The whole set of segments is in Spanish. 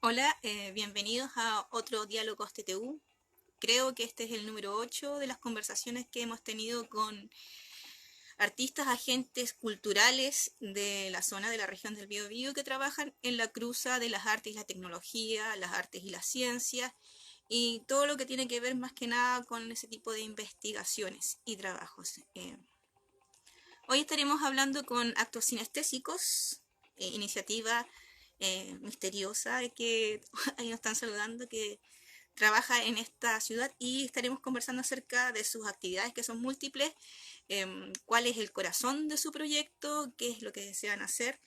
Hola, bienvenidos a otro Diálogos TTU. Creo que este es el número 8 de las conversaciones que hemos tenido con artistas, agentes culturales de la zona de la región del Biobío que trabajan en la cruza de las artes y la tecnología, las artes y las ciencias y todo lo que tiene que ver más que nada con ese tipo de investigaciones y trabajos. Hoy estaremos hablando con Actos Sinestésicos, iniciativa misteriosa que ahí nos están saludando, que trabaja en esta ciudad, y estaremos conversando acerca de sus actividades, que son múltiples, cuál es el corazón de su proyecto, qué es lo que desean hacer,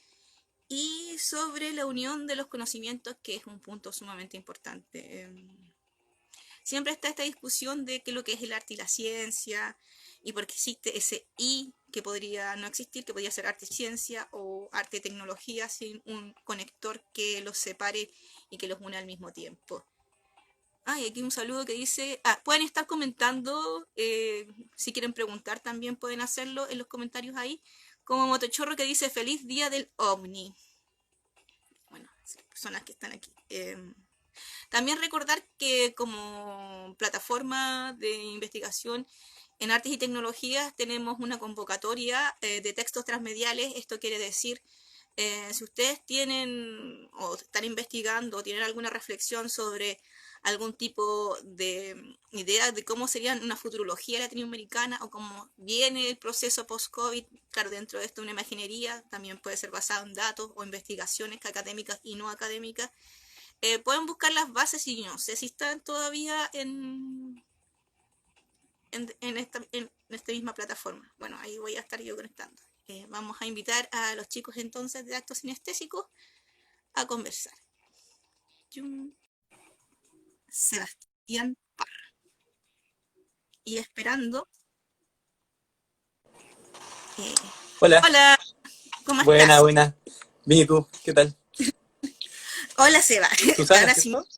y sobre la unión de los conocimientos, que es un punto sumamente importante. Siempre está esta discusión de qué es lo que es el arte y la ciencia, y por qué existe ese y que podría no existir, que podría ser arte y ciencia o arte y tecnología sin un conector que los separe y que los une al mismo tiempo. Y aquí un saludo que dice, pueden estar comentando, si quieren preguntar también pueden hacerlo en los comentarios ahí, como Motochorro que dice feliz día del OVNI. Bueno, las personas que están aquí. También recordar que como plataforma de investigación en artes y tecnologías tenemos una convocatoria de textos transmediales. Esto quiere decir, si ustedes tienen o están investigando o tienen alguna reflexión sobre algún tipo de idea de cómo sería una futurología latinoamericana o cómo viene el proceso post-COVID, claro, dentro de esto una imaginería, también puede ser basado en datos o investigaciones académicas y no académicas. Pueden buscar las bases y no sé si están todavía en esta misma plataforma. Bueno, ahí voy a estar yo conectando. Vamos a invitar a los chicos entonces de Actos Sinestésicos a conversar. Sebastián Parra. Y esperando. Hola. Hola, ¿cómo Buena, estás? buena. Bien, ¿y tú? ¿Qué tal? Hola, Seba. Susana, Ahora sí. ¿cierto?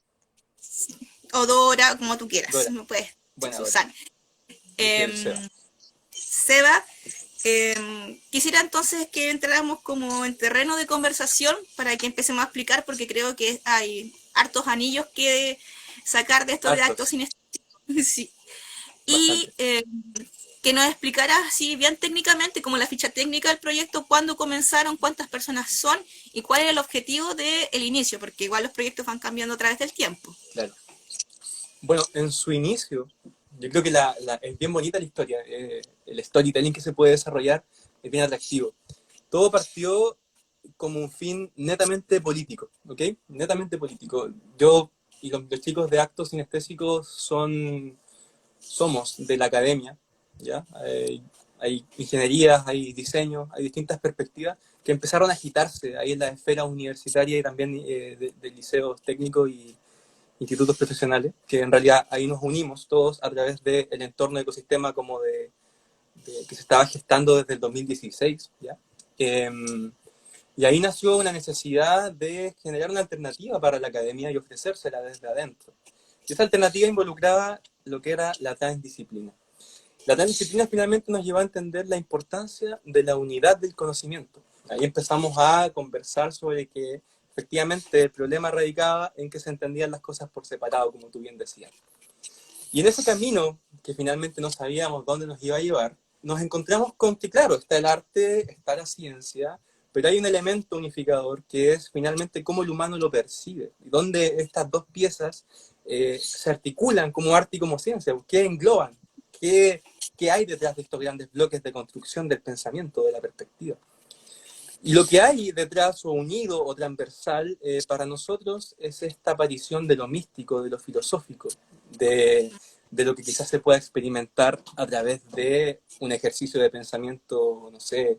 O Dora, como tú quieras. Dora. Me puedes. Buena, Dora. Susana. Yo soy el Seba. Seba, quisiera entonces que entráramos como en terreno de conversación para que empecemos a explicar, porque creo que hay hartos anillos que sacar de esto de Actos Hartos. Sinestésicos. Sí. Y Bastantes. que nos explicaras así bien técnicamente, como la ficha técnica del proyecto, cuándo comenzaron, cuántas personas son y cuál era el objetivo del inicio, porque igual los proyectos van cambiando a través del tiempo. Claro. Bueno, en su inicio, yo creo que es bien bonita la historia. El storytelling que se puede desarrollar es bien atractivo. Todo partió como un fin netamente político, ¿ok? Netamente político. Yo y los chicos de Actos Sinestésicos somos de la academia, ¿ya? hay ingenierías, hay diseños, hay distintas perspectivas que empezaron a agitarse ahí en la esfera universitaria y también de liceos técnicos y institutos profesionales, que en realidad ahí nos unimos todos a través del entorno de ecosistema como que se estaba gestando desde el 2016, ¿ya? Y ahí nació una necesidad de generar una alternativa para la academia y ofrecérsela desde adentro. Y esa alternativa involucraba lo que era la transdisciplina. La transdisciplina finalmente nos llevó a entender la importancia de la unidad del conocimiento. Ahí empezamos a conversar sobre que efectivamente el problema radicaba en que se entendían las cosas por separado, como tú bien decías. Y en ese camino, que finalmente no sabíamos dónde nos iba a llevar, nos encontramos con que, claro, está el arte, está la ciencia, pero hay un elemento unificador que es finalmente cómo el humano lo percibe, y dónde estas dos piezas se articulan como arte y como ciencia, qué engloban, qué, qué hay detrás de estos grandes bloques de construcción del pensamiento, de la perspectiva. Y lo que hay detrás, o unido o transversal, para nosotros es esta aparición de lo místico, de lo filosófico, de lo que quizás se pueda experimentar a través de un ejercicio de pensamiento, no sé,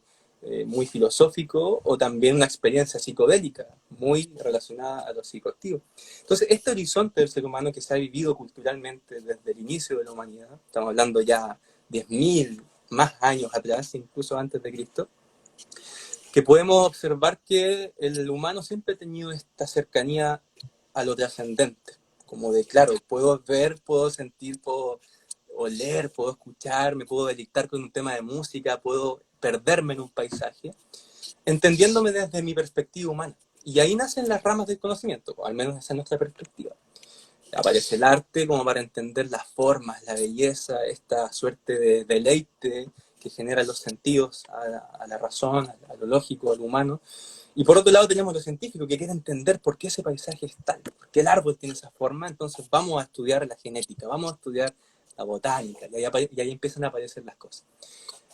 muy filosófico, o también una experiencia psicodélica, muy relacionada a lo psicoactivo. Entonces, este horizonte del ser humano que se ha vivido culturalmente desde el inicio de la humanidad, estamos hablando ya 10.000 más años atrás, incluso antes de Cristo, que podemos observar que el humano siempre ha tenido esta cercanía a lo trascendente, como de, claro, puedo ver, puedo sentir, puedo oler, puedo escuchar, me puedo deleitar con un tema de música, puedo perderme en un paisaje, entendiéndome desde mi perspectiva humana. Y ahí nacen las ramas del conocimiento, o al menos esa es nuestra perspectiva. Aparece el arte como para entender las formas, la belleza, esta suerte de deleite que genera los sentidos a la razón, a lo lógico, a lo humano. Y por otro lado tenemos lo científico, que quiere entender por qué ese paisaje es tal, por qué el árbol tiene esa forma. Entonces vamos a estudiar la genética, vamos a estudiar la botánica, y ahí empiezan a aparecer las cosas.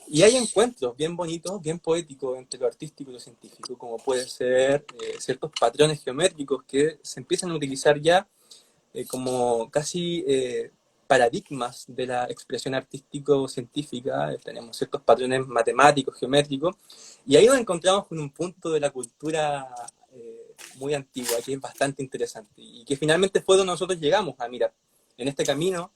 Y hay encuentros bien bonitos, bien poéticos entre lo artístico y lo científico, como pueden ser ciertos patrones geométricos que se empiezan a utilizar ya como casi paradigmas de la expresión artístico-científica. Tenemos ciertos patrones matemáticos, geométricos, y ahí nos encontramos con un punto de la cultura muy antigua, que es bastante interesante, y que finalmente fue donde nosotros llegamos a mirar. En este camino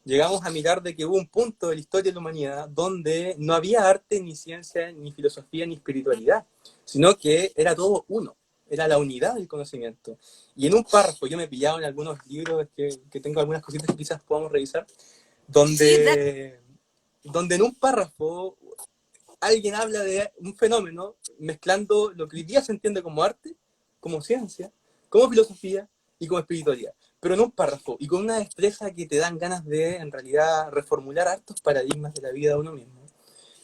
llegamos a mirar de que hubo un punto de la historia de la humanidad donde no había arte, ni ciencia, ni filosofía, ni espiritualidad, sino que era todo uno, era la unidad del conocimiento. Y en un párrafo, yo me he pillado en algunos libros que tengo algunas cositas que quizás podamos revisar, Sí, donde en un párrafo alguien habla de un fenómeno mezclando lo que hoy día se entiende como arte, como ciencia, como filosofía y como espiritualidad, pero en un párrafo y con una destreza que te dan ganas de, en realidad, reformular hartos paradigmas de la vida de uno mismo.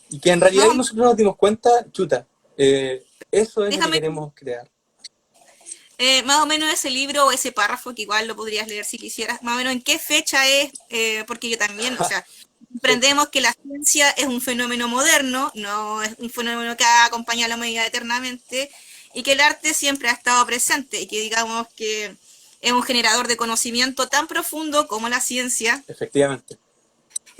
Y que en realidad más o nosotros nos dimos cuenta, chuta, eso es lo que déjame, queremos crear. más o menos ese libro o ese párrafo, que igual lo podrías leer si quisieras, más o menos en qué fecha es, porque yo también, o sea, Sí, aprendemos que la ciencia es un fenómeno moderno, no es un fenómeno que ha acompañado a la humanidad eternamente, y que el arte siempre ha estado presente, y que digamos que es un generador de conocimiento tan profundo como la ciencia, efectivamente.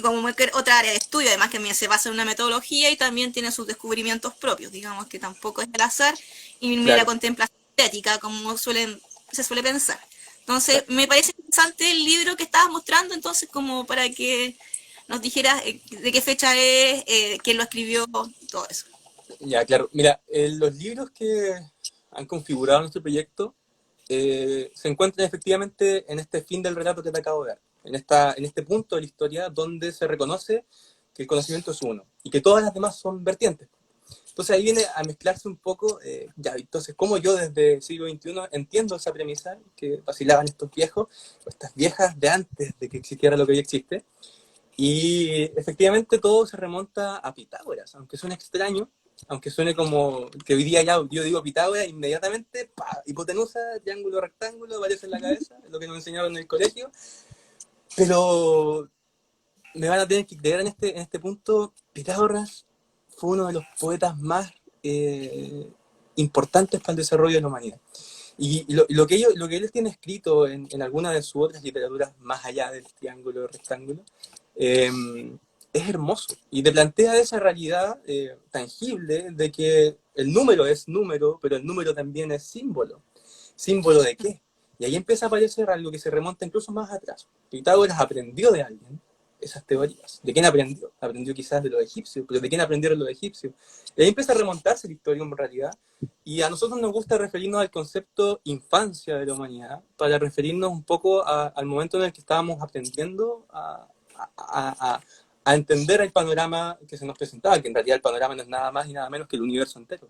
como cualquier otra área de estudio, además que también se basa en una metodología y también tiene sus descubrimientos propios, digamos que tampoco es al azar y ni la Claro, contemplación estética como se suele pensar. Entonces, exacto. me parece interesante el libro que estabas mostrando, entonces como para que nos dijeras de qué fecha es, quién lo escribió, todo eso. Ya, claro. Mira, los libros que han configurado nuestro proyecto se encuentran efectivamente en este fin del relato que te acabo de dar, en este punto de la historia donde se reconoce que el conocimiento es uno y que todas las demás son vertientes. Entonces ahí viene a mezclarse un poco, ya, entonces, cómo yo desde el siglo XXI entiendo esa premisa que vacilaban estos viejos, o estas viejas de antes de que existiera lo que hoy existe, y efectivamente todo se remonta a Pitágoras, aunque suene extraño, aunque suene como que hoy día ya yo digo Pitágoras, inmediatamente, ¡pa! Hipotenusa, triángulo, rectángulo, aparece en la cabeza, es lo que nos enseñaron en el colegio, pero me van a tener que creer en este punto, Pitágoras fue uno de los poetas más importantes para el desarrollo de la humanidad. Y lo que él tiene escrito en alguna de sus otras literaturas, más allá del triángulo, rectángulo, eh, es hermoso y te plantea esa realidad tangible de que el número es número, pero el número también es símbolo. ¿Símbolo de qué? Y ahí empieza a aparecer algo que se remonta incluso más atrás. Pitágoras aprendió de alguien esas teorías. ¿De quién aprendió? Aprendió quizás de los egipcios, pero ¿de quién aprendieron los egipcios? Y ahí empieza a remontarse la historia en realidad. Y a nosotros nos gusta referirnos al concepto infancia de la humanidad, para referirnos un poco al momento en el que estábamos aprendiendo a entender el panorama que se nos presentaba, que en realidad el panorama no es nada más y nada menos que el universo entero.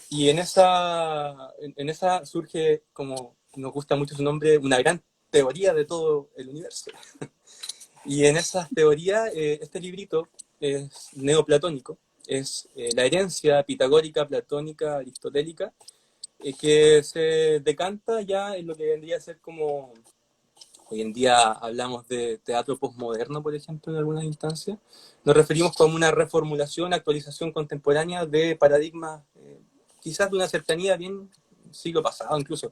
Y en esa surge, como nos gusta mucho su nombre, una gran teoría de todo el universo. Y en esas teorías, este librito es neoplatónico, es la herencia pitagórica, platónica, aristotélica, que se decanta ya en lo que vendría a ser como, hoy en día hablamos de teatro postmoderno, por ejemplo, en algunas instancias, nos referimos como una reformulación, actualización contemporánea de paradigmas, quizás de una cercanía bien siglo pasado incluso.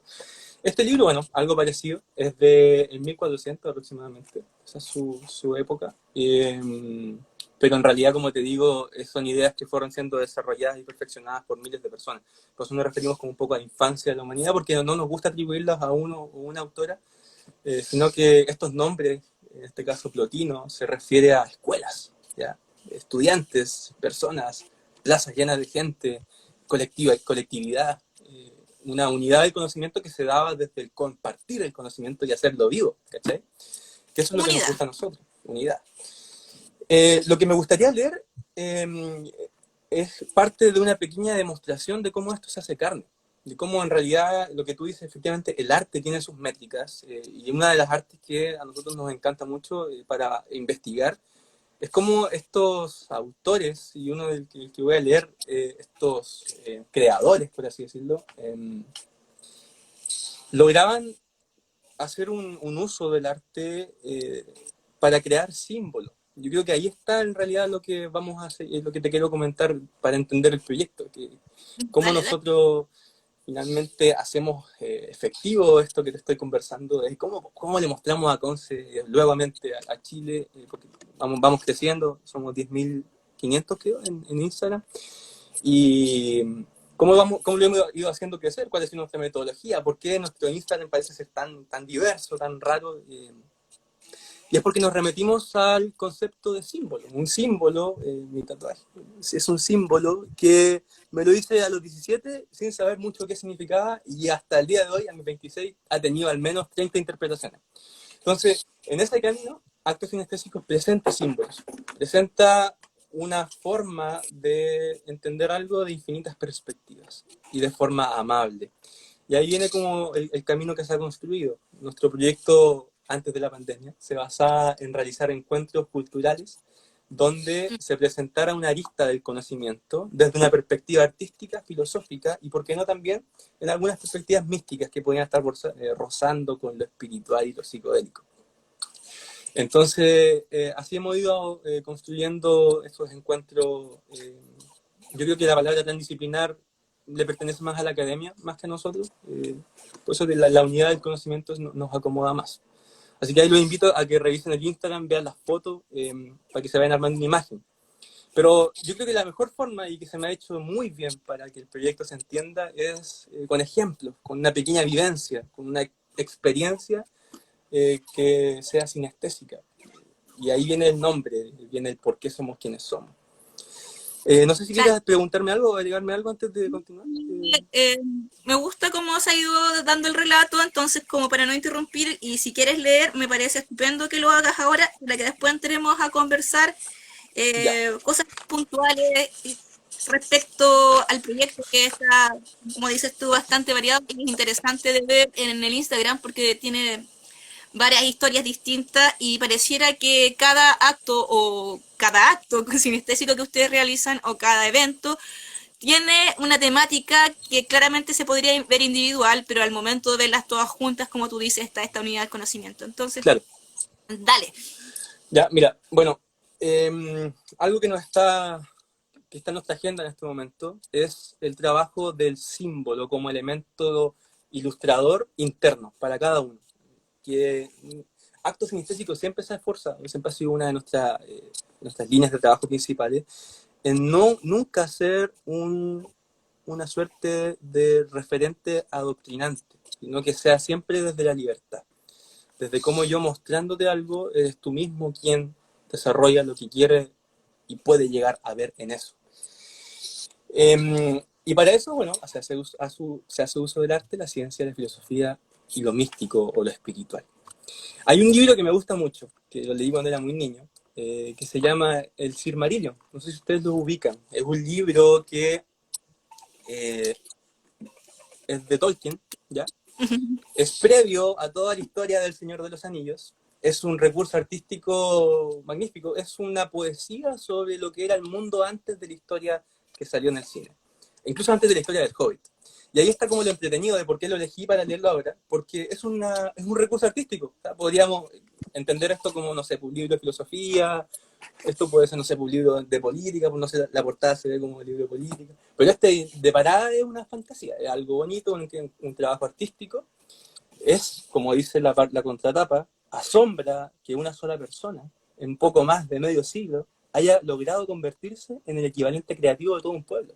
Este libro, bueno, algo parecido, es de 1400 aproximadamente, esa es su época, pero en realidad, como te digo, son ideas que fueron siendo desarrolladas y perfeccionadas por miles de personas. Por eso nos referimos como un poco a la infancia de la humanidad, porque no nos gusta atribuirlas a uno o una autora, sino que estos nombres, en este caso Plotino, se refiere a escuelas, ¿ya? Estudiantes, personas, plazas llenas de gente, colectividad, una unidad del conocimiento que se daba desde el compartir el conocimiento y hacerlo vivo, ¿cachai? Que eso es lo que nos Unidad. gusta a nosotros, unidad. Lo que me gustaría leer es parte de una pequeña demostración de cómo esto se hace carne, de cómo en realidad lo que tú dices, efectivamente, el arte tiene sus métricas, y una de las artes que a nosotros nos encanta mucho para investigar es cómo estos autores, y uno del que voy a leer, estos creadores, por así decirlo, lograban hacer un uso del arte para crear símbolos. Yo creo que ahí está en realidad lo que vamos a hacer, es lo que te quiero comentar para entender el proyecto, que cómo Dale, dale. nosotros finalmente hacemos efectivo esto que te estoy conversando, de cómo le mostramos a Conce, nuevamente a Chile, porque vamos creciendo, somos 10.500 creo en Instagram, y cómo lo hemos ido haciendo crecer, cuál es nuestra metodología, por qué nuestro Instagram parece ser tan diverso, tan raro. Y es porque nos remetimos al concepto de símbolo. Un símbolo, mi tatuaje, es un símbolo que me lo hice a los 17 sin saber mucho qué significaba, y hasta el día de hoy, a mis 26, ha tenido al menos 30 interpretaciones. Entonces, en ese camino, Actos Sinestésicos presenta símbolos, presenta una forma de entender algo de infinitas perspectivas y de forma amable. Y ahí viene como el camino que se ha construido. Nuestro proyecto antes de la pandemia se basaba en realizar encuentros culturales donde se presentara una arista del conocimiento desde una perspectiva artística, filosófica y, por qué no, también en algunas perspectivas místicas que podían estar rozando con lo espiritual y lo psicodélico. Entonces, así hemos ido construyendo estos encuentros. Yo creo que la palabra transdisciplinar le pertenece más a la academia, más que a nosotros. Por eso la unidad del conocimiento nos acomoda más. Así que ahí los invito a que revisen el Instagram, vean las fotos, para que se vayan armando una imagen. Pero yo creo que la mejor forma, y que se me ha hecho muy bien para que el proyecto se entienda, es con ejemplos, con una pequeña vivencia, con una experiencia que sea sinestésica. Y ahí viene el nombre, viene el por qué somos quienes somos. No sé si Claro. quieres preguntarme algo o agregarme algo antes de continuar. Me gusta cómo se ha ido dando el relato, entonces como para no interrumpir, y si quieres leer, me parece estupendo que lo hagas ahora, para que después entremos a conversar Ya. cosas puntuales respecto al proyecto, que está, como dices tú, bastante variado y interesante de ver en el Instagram, porque tiene varias historias distintas y pareciera que cada acto sinestésico que ustedes realizan o cada evento tiene una temática que claramente se podría ver individual, pero al momento de verlas todas juntas, como tú dices, está esta unidad del conocimiento. Entonces, Claro. dale. Ya, mira, bueno, algo que está en nuestra agenda en este momento es el trabajo del símbolo como elemento ilustrador interno para cada uno. Que acto sinestésico siempre se ha esforzado, siempre ha sido una de nuestras líneas de trabajo principales, en nunca ser una suerte de referente adoctrinante, sino que sea siempre desde la libertad. Desde cómo yo mostrándote algo, eres tú mismo quien desarrolla lo que quiere y puede llegar a ver en eso. Y para eso, bueno, se hace uso del arte, la ciencia, la filosofía y lo místico o lo espiritual. Hay un libro que me gusta mucho, que lo leí cuando era muy niño, que se llama El Silmarillion. No sé si ustedes lo ubican. Es un libro que es de Tolkien, ¿ya? Es previo a toda la historia del Señor de los Anillos. Es un recurso artístico magnífico. Es una poesía sobre lo que era el mundo antes de la historia que salió en el cine. Incluso antes de la historia del Hobbit. Y ahí está como lo entretenido de por qué lo elegí para leerlo ahora. Porque es un recurso artístico. O sea, podríamos entender esto como, no sé, un libro de filosofía. Esto puede ser, no sé, un libro de política, pues no sé, la portada se ve como un libro de política. Pero este de parada es una fantasía, es algo bonito, un trabajo artístico. Es, como dice la contratapa, asombra que una sola persona, en poco más de medio siglo, haya logrado convertirse en el equivalente creativo de todo un pueblo.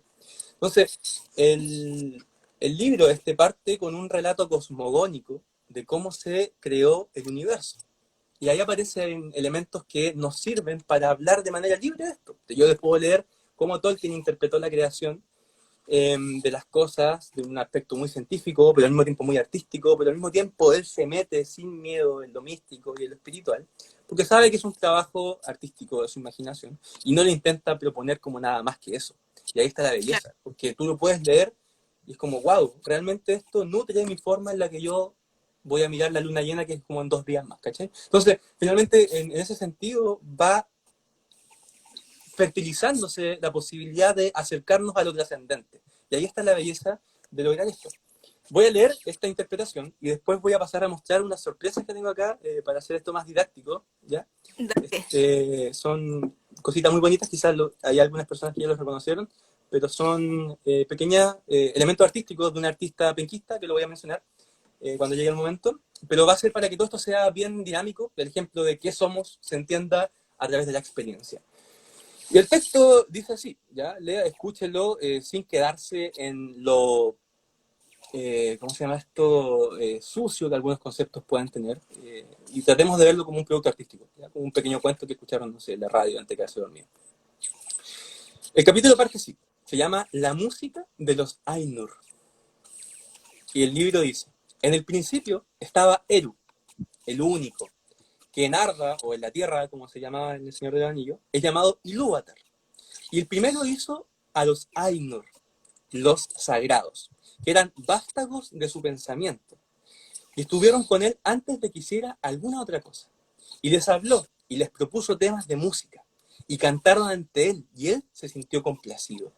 Entonces, el libro parte con un relato cosmogónico de cómo se creó el universo. Y ahí aparecen elementos que nos sirven para hablar de manera libre de esto. Yo les puedo leer cómo Tolkien interpretó la creación de las cosas, de un aspecto muy científico, pero al mismo tiempo muy artístico, pero al mismo tiempo él se mete sin miedo en lo místico y en lo espiritual, porque sabe que es un trabajo artístico de su imaginación, y no le intenta proponer como nada más que eso. Y ahí está la belleza, porque tú lo puedes leer y es como, wow, realmente esto nutre mi forma en la que yo voy a mirar la luna llena, que es como en 2 días más, ¿cachai? Entonces, finalmente, en ese sentido, va fertilizándose la posibilidad de acercarnos a lo trascendente. Y ahí está la belleza de lograr esto. Voy a leer esta interpretación y después voy a pasar a mostrar unas sorpresas que tengo acá para hacer esto más didáctico, ¿ya? Son cositas muy bonitas, quizás hay algunas personas que ya los reconocieron, pero son pequeños elementos artísticos de un artista penquista que lo voy a mencionar cuando llegue el momento, pero va a ser para que todo esto sea bien dinámico, el ejemplo de qué somos se entienda a través de la experiencia. Y el texto dice así, ¿ya? Lea, escúchelo sin quedarse en lo, ¿cómo se llama esto? Sucio que algunos conceptos puedan tener. Y tratemos de verlo como un producto artístico, ¿ya? Como un pequeño cuento que escucharon, no sé, en la radio antes de quedarse dormido. El capítulo parte así, se llama La música de los Ainur. Y el libro dice, en el principio estaba Eru, el único, que en Arda, o en la Tierra, como se llamaba en El Señor del Anillo, es llamado Ilúvatar. Y el primero hizo a los Ainur, los sagrados, que eran vástagos de su pensamiento. Y estuvieron con él antes de que hiciera alguna otra cosa. Y les habló y les propuso temas de música. Y cantaron ante él, y él se sintió complacido.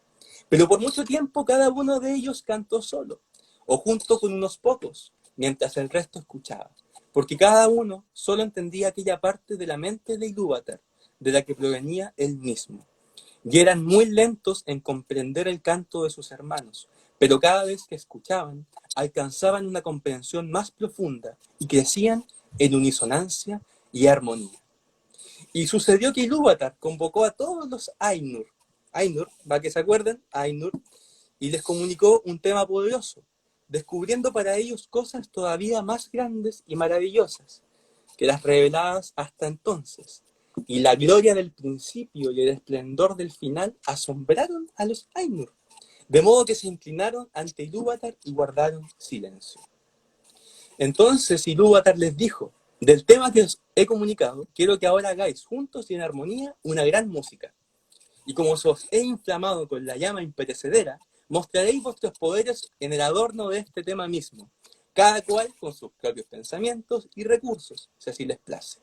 Pero por mucho tiempo cada uno de ellos cantó solo, o junto con unos pocos, mientras el resto escuchaba. Porque cada uno solo entendía aquella parte de la mente de Ilúvatar, de la que provenía él mismo. Y eran muy lentos en comprender el canto de sus hermanos, pero cada vez que escuchaban, alcanzaban una comprensión más profunda y crecían en unisonancia y armonía. Y sucedió que Ilúvatar convocó a todos los Ainur, para que se acuerden, Ainur, y les comunicó un tema poderoso, descubriendo para ellos cosas todavía más grandes y maravillosas que las reveladas hasta entonces. Y la gloria del principio y el esplendor del final asombraron a los Ainur, de modo que se inclinaron ante Ilúvatar y guardaron silencio. Entonces Ilúvatar les dijo, del tema que os he comunicado, quiero que ahora hagáis juntos y en armonía una gran música. Y como os he inflamado con la llama imperecedera, mostraréis vuestros poderes en el adorno de este tema mismo, cada cual con sus propios pensamientos y recursos, si así les place.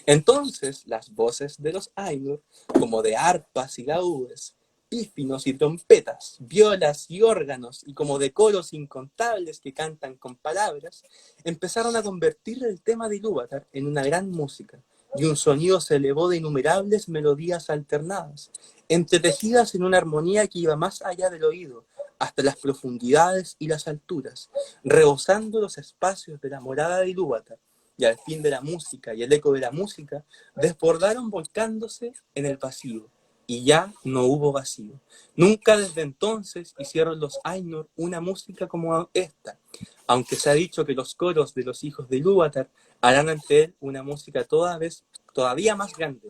Entonces las voces de los Ainur, como de arpas y laúdes, pífinos y trompetas, violas y órganos, y como de coros incontables que cantan con palabras, empezaron a convertir el tema de Ilúvatar en una gran música, y un sonido se elevó de innumerables melodías alternadas, entretejidas en una armonía que iba más allá del oído, hasta las profundidades y las alturas, rebosando los espacios de la morada de Ilúvatar, y al fin de la música y el eco de la música desbordaron volcándose en el vacío, y ya no hubo vacío. Nunca desde entonces hicieron los Ainur una música como esta, aunque se ha dicho que los coros de los hijos de Ilúvatar harán ante él una música todavía más grande,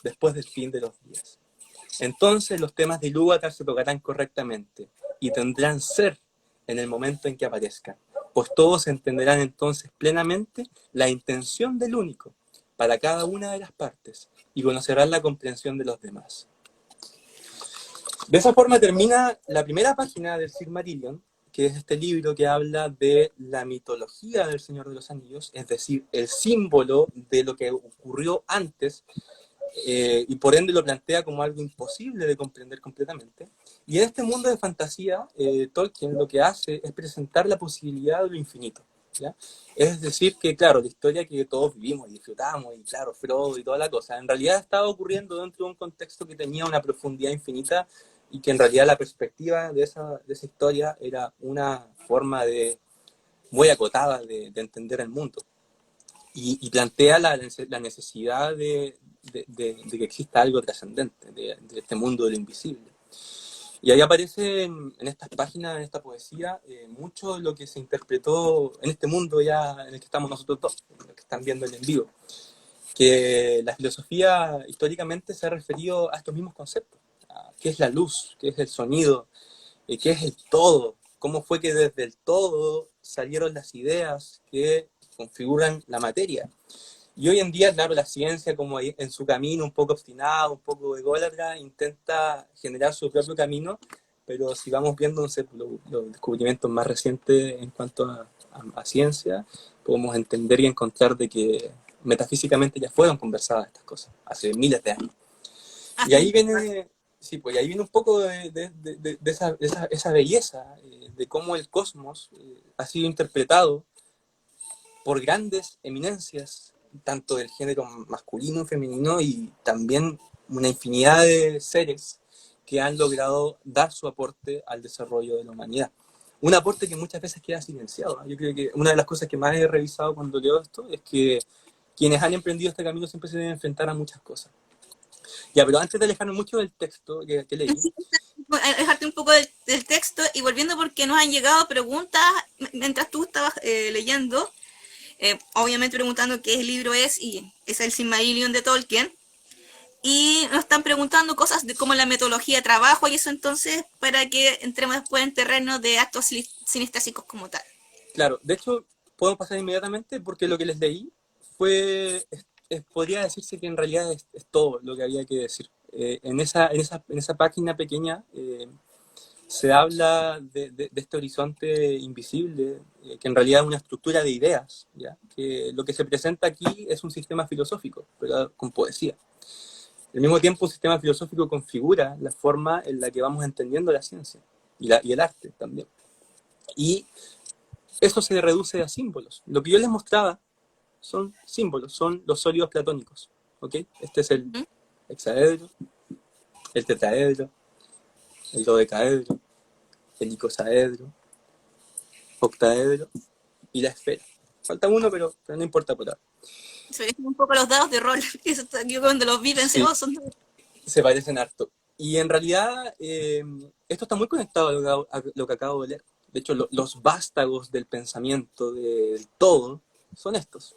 después del fin de los días. Entonces los temas de Ilúvatar se tocarán correctamente y tendrán ser en el momento en que aparezcan, pues todos entenderán entonces plenamente la intención del único para cada una de las partes y conocerán la comprensión de los demás. De esa forma termina la primera página del Silmarillion, que es este libro que habla de la mitología del Señor de los Anillos, es decir, el símbolo de lo que ocurrió antes, y por ende lo plantea como algo imposible de comprender completamente. Y en este mundo de fantasía, Tolkien lo que hace es presentar la posibilidad de lo infinito, ¿ya? Es decir, que claro, la historia que todos vivimos y disfrutamos, y claro, Frodo y toda la cosa, en realidad estaba ocurriendo dentro de un contexto que tenía una profundidad infinita, y que en realidad la perspectiva de esa historia era una forma muy acotada de entender el mundo. Y plantea la necesidad de que exista algo trascendente, de este mundo de lo invisible. Y ahí aparece en estas páginas, en esta poesía, mucho de lo que se interpretó en este mundo ya en el que estamos nosotros dos, los que están viendo el en vivo. Que la filosofía históricamente se ha referido a estos mismos conceptos. ¿Qué es la luz? ¿Qué es el sonido? ¿Qué es el todo? ¿Cómo fue que desde el todo salieron las ideas que configuran la materia? Y hoy en día, claro, la ciencia, como en su camino un poco obstinado, un poco ególatra, intenta generar su propio camino, pero si vamos viendo, no sé, los descubrimientos más recientes en cuanto a ciencia, podemos entender y encontrar de que metafísicamente ya fueron conversadas estas cosas, hace miles de años. Y ahí viene, sí, pues ahí viene un poco de esa belleza, de cómo el cosmos ha sido interpretado por grandes eminencias, tanto del género masculino, femenino, y también una infinidad de seres que han logrado dar su aporte al desarrollo de la humanidad. Un aporte que muchas veces queda silenciado. Yo creo que una de las cosas que más he revisado cuando leo esto es que quienes han emprendido este camino siempre se deben enfrentar a muchas cosas. Ya, pero antes de alejarme mucho del texto que leí. Dejarte un poco del texto y volviendo porque nos han llegado preguntas mientras tú estabas leyendo, obviamente preguntando qué libro es, y es el Silmarillion de Tolkien. Y nos están preguntando cosas de cómo la metodología de trabajo y eso, entonces, para que entremos después en terreno de actos sinestésicos como tal. Claro, de hecho, podemos pasar inmediatamente porque lo que les leí fue, podría decirse que en realidad es todo lo que había que decir. En esa página pequeña se habla de este horizonte invisible, que en realidad es una estructura de ideas, ¿ya? Que lo que se presenta aquí es un sistema filosófico, pero con poesía. Al mismo tiempo, un sistema filosófico configura la forma en la que vamos entendiendo la ciencia y el arte también. Y eso se reduce a símbolos. Lo que yo les mostraba son símbolos, son los sólidos platónicos. ¿Ok? Este es el hexaedro, el tetraedro, el dodecaedro, el icosaedro, octaedro y la esfera. Falta uno, pero no importa por ahora. Se parecen un poco a los dados de rol, yo cuando los vi pensé, Sí, se parecen harto. Y en realidad, esto está muy conectado a lo que acabo de leer. De hecho, los vástagos del pensamiento del todo son estos.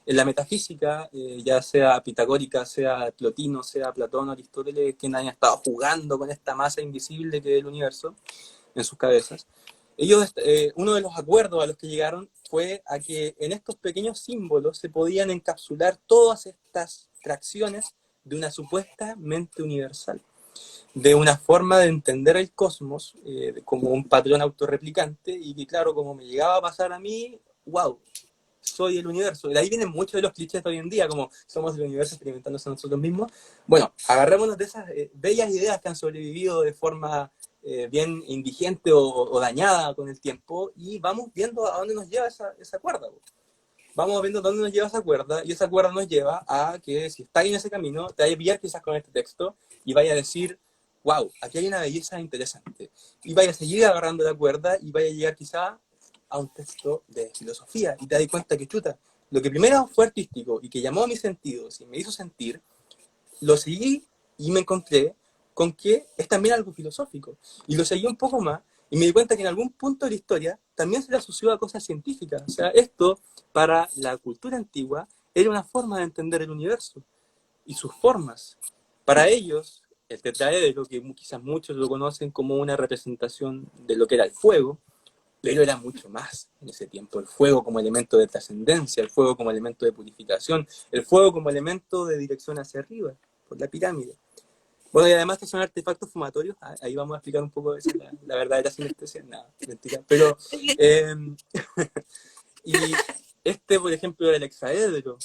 En la metafísica, ya sea pitagórica, sea Plotino, sea Platón, Aristóteles, quien hayan estado jugando con esta masa invisible que es el universo en sus cabezas, ellos, uno de los acuerdos a los que llegaron fue a que en estos pequeños símbolos se podían encapsular todas estas fracciones de una supuesta mente universal, de una forma de entender el cosmos como un patrón autorreplicante, y que claro, como me llegaba a pasar a mí, wow, soy el universo. De ahí vienen muchos de los clichés de hoy en día, como somos el universo experimentándose a nosotros mismos. Bueno, agarrémonos de esas bellas ideas que han sobrevivido de forma bien indigente o dañada con el tiempo, y vamos viendo a dónde nos lleva esa cuerda. Vamos viendo dónde nos lleva esa cuerda, y esa cuerda nos lleva a que si estás en ese camino, te vayas a pillar quizás con este texto y vaya a decir, wow, aquí hay una belleza interesante. Y vaya a seguir agarrando la cuerda y vaya a llegar quizás a un texto de filosofía y te das cuenta que chuta, lo que primero fue artístico y que llamó a mis sentidos y me hizo sentir, lo seguí y me encontré con que es también algo filosófico. Y lo seguí un poco más y me di cuenta que en algún punto de la historia también se le asoció a cosas científicas. O sea, esto para la cultura antigua era una forma de entender el universo y sus formas. Para ellos, el tetraedro, que quizás muchos lo conocen como una representación de lo que era el fuego, pero era mucho más en ese tiempo. El fuego como elemento de trascendencia, el fuego como elemento de purificación, el fuego como elemento de dirección hacia arriba, por la pirámide. Bueno, y además que son artefactos fumatorios, ahí vamos a explicar un poco eso, la verdadera sinestesia, nada, mentira. Pero, y por ejemplo, el hexaedro,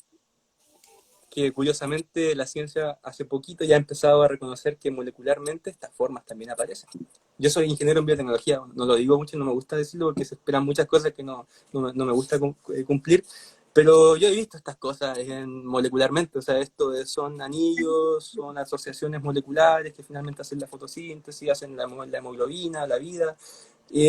que curiosamente la ciencia hace poquito ya ha empezado a reconocer que molecularmente estas formas también aparecen. Yo soy ingeniero en biotecnología, no lo digo mucho, no me gusta decirlo porque se esperan muchas cosas que no me gusta cumplir, pero yo he visto estas cosas molecularmente, o sea, son anillos, son asociaciones moleculares que finalmente hacen la fotosíntesis, hacen la hemoglobina, la vida,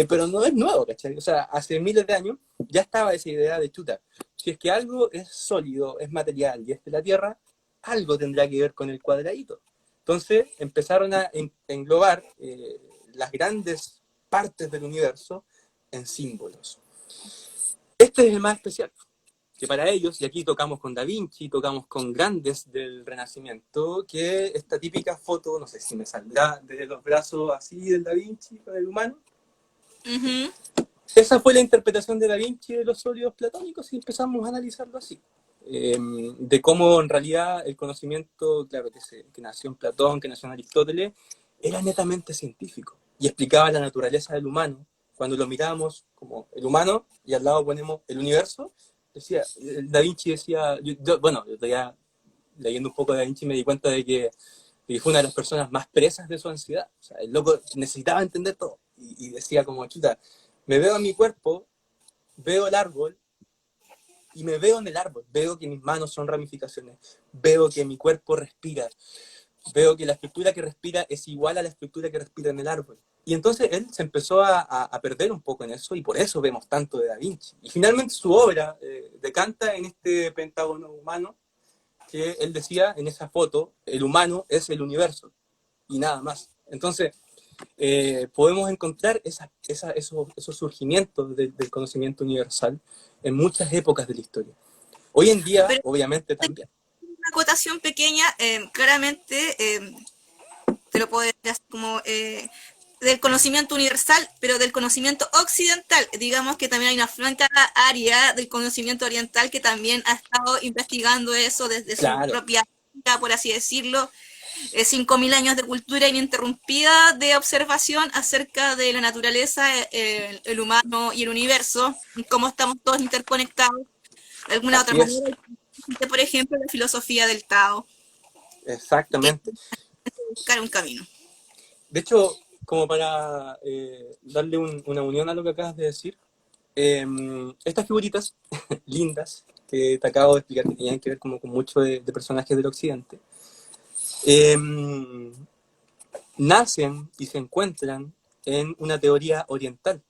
pero no es nuevo, ¿cachai? O sea, hace miles de años ya estaba esa idea de chuta. Si es que algo es sólido, es material y es de la Tierra, algo tendrá que ver con el cuadradito. Entonces empezaron a englobar las grandes partes del universo en símbolos. Este es el más especial, que para ellos, y aquí tocamos con Da Vinci, tocamos con grandes del Renacimiento, que esta típica foto, no sé si me saldrá de los brazos así del Da Vinci para el humano. Uh-huh. Esa fue la interpretación de Da Vinci de los sólidos platónicos y empezamos a analizarlo así. De cómo en realidad el conocimiento, claro, que nació en Platón, que nació en Aristóteles, era netamente científico y explicaba la naturaleza del humano. Cuando lo miramos como el humano y al lado ponemos el universo, decía, Da Vinci decía, bueno, yo ya leyendo un poco de Da Vinci me di cuenta de que fue una de las personas más presas de su ansiedad. O sea, el loco necesitaba entender todo y decía como, chuta, me veo en mi cuerpo, veo el árbol y me veo en el árbol. Veo que mis manos son ramificaciones, veo que mi cuerpo respira, veo que la estructura que respira es igual a la estructura que respira en el árbol. Y entonces él se empezó a perder un poco en eso y por eso vemos tanto de Da Vinci. Y finalmente su obra decanta en este pentágono humano que él decía en esa foto, el humano es el universo y nada más. Entonces, podemos encontrar esos surgimientos del conocimiento universal en muchas épocas de la historia. Hoy en día, Pero obviamente, también. una acotación pequeña, claramente te lo puedo decir así como del conocimiento universal, pero del conocimiento occidental. Digamos que también hay una franca área del conocimiento oriental que también ha estado investigando eso desde Claro. su propia, por así decirlo, 5.000 años de cultura ininterrumpida de observación acerca de la naturaleza, el humano y el universo, cómo estamos todos interconectados. De alguna Así otra es. manera, por ejemplo, la filosofía del Tao. Exactamente. Buscar un camino. De hecho, como para darle una unión a lo que acabas de decir, estas figuritas lindas que te acabo de explicar que tenían que ver como con muchos de personajes del occidente, nacen y se encuentran en una teoría oriental.